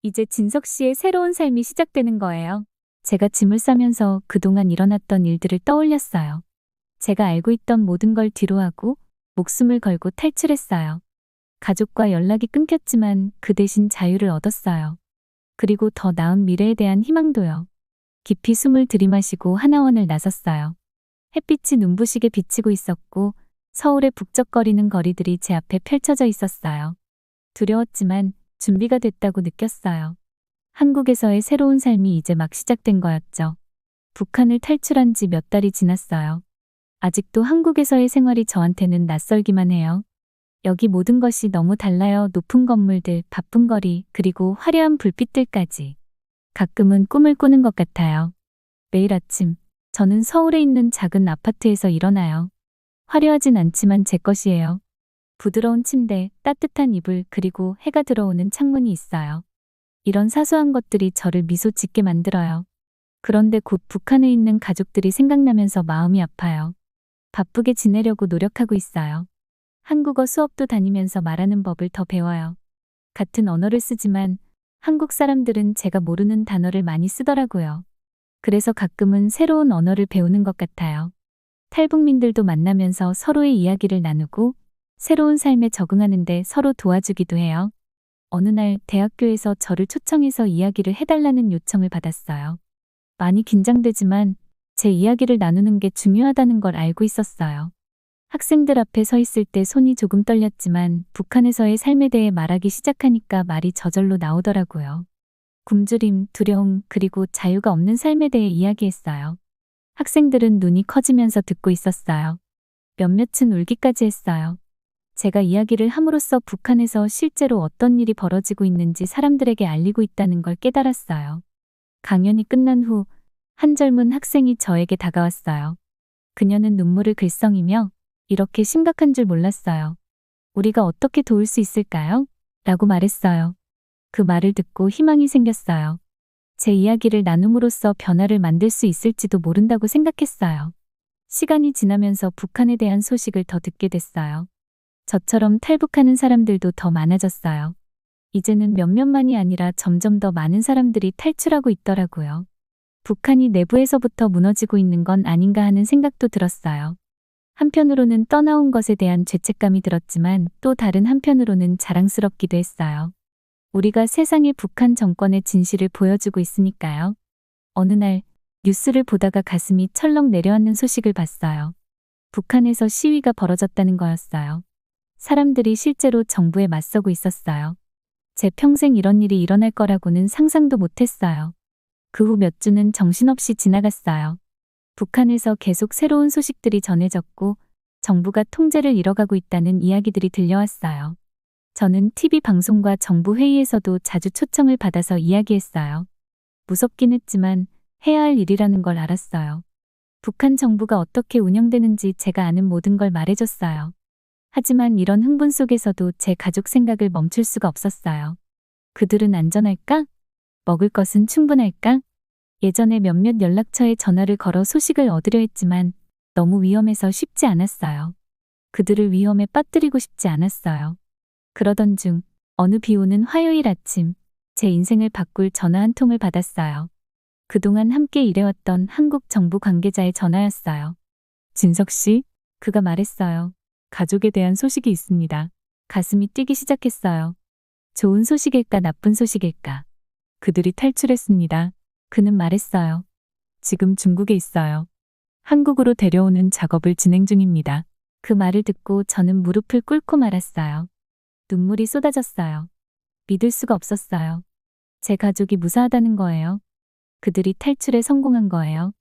이제 진석 씨의 새로운 삶이 시작되는 거예요. 제가 짐을 싸면서 그동안 일어났던 일들을 떠올렸어요. 제가 알고 있던 모든 걸 뒤로하고 목숨을 걸고 탈출했어요. 가족과 연락이 끊겼지만 그 대신 자유를 얻었어요. 그리고 더 나은 미래에 대한 희망도요. 깊이 숨을 들이마시고 하나원을 나섰어요. 햇빛이 눈부시게 비치고 있었고 서울의 북적거리는 거리들이 제 앞에 펼쳐져 있었어요. 두려웠지만 준비가 됐다고 느꼈어요. 한국에서의 새로운 삶이 이제 막 시작된 거였죠. 북한을 탈출한 지 몇 달이 지났어요. 아직도 한국에서의 생활이 저한테는 낯설기만 해요. 여기 모든 것이 너무 달라요. 높은 건물들, 바쁜 거리, 그리고 화려한 불빛들까지. 가끔은 꿈을 꾸는 것 같아요. 매일 아침, 저는 서울에 있는 작은 아파트에서 일어나요. 화려하진 않지만 제 것이에요. 부드러운 침대, 따뜻한 이불, 그리고 해가 들어오는 창문이 있어요. 이런 사소한 것들이 저를 미소 짓게 만들어요. 그런데 곧 북한에 있는 가족들이 생각나면서 마음이 아파요. 바쁘게 지내려고 노력하고 있어요. 한국어 수업도 다니면서 말하는 법을 더 배워요. 같은 언어를 쓰지만 한국 사람들은 제가 모르는 단어를 많이 쓰더라고요. 그래서 가끔은 새로운 언어를 배우는 것 같아요. 탈북민들도 만나면서 서로의 이야기를 나누고 새로운 삶에 적응하는데 서로 도와주기도 해요. 어느 날 대학교에서 저를 초청해서 이야기를 해달라는 요청을 받았어요. 많이 긴장되지만 제 이야기를 나누는 게 중요하다는 걸 알고 있었어요. 학생들 앞에 서 있을 때 손이 조금 떨렸지만 북한에서의 삶에 대해 말하기 시작하니까 말이 저절로 나오더라고요. 굶주림, 두려움, 그리고 자유가 없는 삶에 대해 이야기했어요. 학생들은 눈이 커지면서 듣고 있었어요. 몇몇은 울기까지 했어요. 제가 이야기를 함으로써 북한에서 실제로 어떤 일이 벌어지고 있는지 사람들에게 알리고 있다는 걸 깨달았어요. 강연이 끝난 후 한 젊은 학생이 저에게 다가왔어요. 그녀는 눈물을 글썽이며 이렇게 심각한 줄 몰랐어요. 우리가 어떻게 도울 수 있을까요? 라고 말했어요. 그 말을 듣고 희망이 생겼어요. 제 이야기를 나눔으로써 변화를 만들 수 있을지도 모른다고 생각했어요. 시간이 지나면서 북한에 대한 소식을 더 듣게 됐어요. 저처럼 탈북하는 사람들도 더 많아졌어요. 이제는 몇몇만이 아니라 점점 더 많은 사람들이 탈출하고 있더라고요. 북한이 내부에서부터 무너지고 있는 건 아닌가 하는 생각도 들었어요. 한편으로는 떠나온 것에 대한 죄책감이 들었지만 또 다른 한편으로는 자랑스럽기도 했어요. 우리가 세상에 북한 정권의 진실을 보여주고 있으니까요. 어느 날 뉴스를 보다가 가슴이 철렁 내려앉는 소식을 봤어요. 북한에서 시위가 벌어졌다는 거였어요. 사람들이 실제로 정부에 맞서고 있었어요. 제 평생 이런 일이 일어날 거라고는 상상도 못했어요. 그 후 몇 주는 정신없이 지나갔어요. 북한에서 계속 새로운 소식들이 전해졌고 정부가 통제를 잃어가고 있다는 이야기들이 들려왔어요. 저는 TV 방송과 정부 회의에서도 자주 초청을 받아서 이야기했어요. 무섭긴 했지만 해야 할 일이라는 걸 알았어요. 북한 정부가 어떻게 운영되는지 제가 아는 모든 걸 말해줬어요. 하지만 이런 흥분 속에서도 제 가족 생각을 멈출 수가 없었어요. 그들은 안전할까? 먹을 것은 충분할까? 예전에 몇몇 연락처에 전화를 걸어 소식을 얻으려 했지만 너무 위험해서 쉽지 않았어요. 그들을 위험에 빠뜨리고 싶지 않았어요. 그러던 중 어느 비 오는 화요일 아침 제 인생을 바꿀 전화 한 통을 받았어요. 그동안 함께 일해왔던 한국 정부 관계자의 전화였어요. 진석 씨, 그가 말했어요. 가족에 대한 소식이 있습니다. 가슴이 뛰기 시작했어요. 좋은 소식일까 나쁜 소식일까? 그들이 탈출했습니다. 그는 말했어요. 지금 중국에 있어요. 한국으로 데려오는 작업을 진행 중입니다. 그 말을 듣고 저는 무릎을 꿇고 말았어요. 눈물이 쏟아졌어요. 믿을 수가 없었어요. 제 가족이 무사하다는 거예요. 그들이 탈출에 성공한 거예요.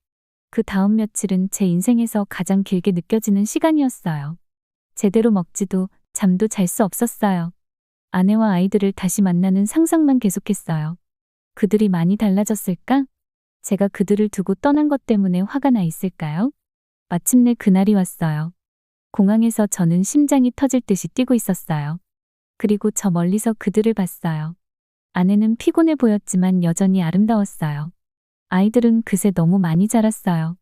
그 다음 며칠은 제 인생에서 가장 길게 느껴지는 시간이었어요. 제대로 먹지도 잠도 잘 수 없었어요. 아내와 아이들을 다시 만나는 상상만 계속했어요. 그들이 많이 달라졌을까? 제가 그들을 두고 떠난 것 때문에 화가 나 있을까요? 마침내 그날이 왔어요. 공항에서 저는 심장이 터질 듯이 뛰고 있었어요. 그리고 저 멀리서 그들을 봤어요. 아내는 피곤해 보였지만 여전히 아름다웠어요. 아이들은 그새 너무 많이 자랐어요.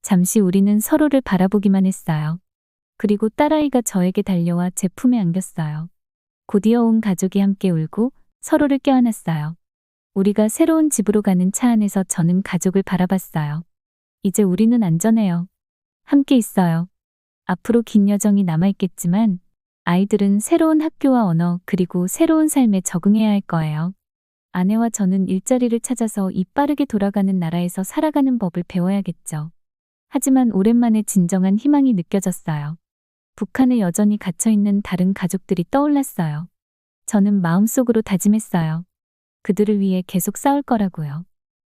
잠시 우리는 서로를 바라보기만 했어요. 그리고 딸아이가 저에게 달려와 제 품에 안겼어요. 곧이어 온 가족이 함께 울고 서로를 껴안았어요. 우리가 새로운 집으로 가는 차 안에서 저는 가족을 바라봤어요. 이제 우리는 안전해요. 함께 있어요. 앞으로 긴 여정이 남아있겠지만 아이들은 새로운 학교와 언어 그리고 새로운 삶에 적응해야 할 거예요. 아내와 저는 일자리를 찾아서 이 빠르게 돌아가는 나라에서 살아가는 법을 배워야겠죠. 하지만 오랜만에 진정한 희망이 느껴졌어요. 북한에 여전히 갇혀있는 다른 가족들이 떠올랐어요. 저는 마음속으로 다짐했어요. 그들을 위해 계속 싸울 거라고요.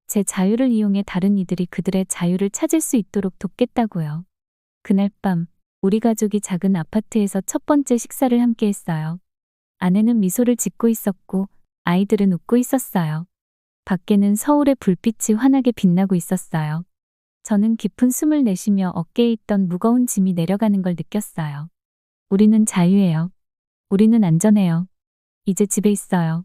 제 자유를 이용해 다른 이들이 그들의 자유를 찾을 수 있도록 돕겠다고요. 그날 밤 우리 가족이 작은 아파트에서 첫 번째 식사를 함께 했어요. 아내는 미소를 짓고 있었고 아이들은 웃고 있었어요. 밖에는 서울의 불빛이 환하게 빛나고 있었어요. 저는 깊은 숨을 내쉬며 어깨에 있던 무거운 짐이 내려가는 걸 느꼈어요. 우리는 자유해요. 우리는 안전해요. 이제 집에 있어요.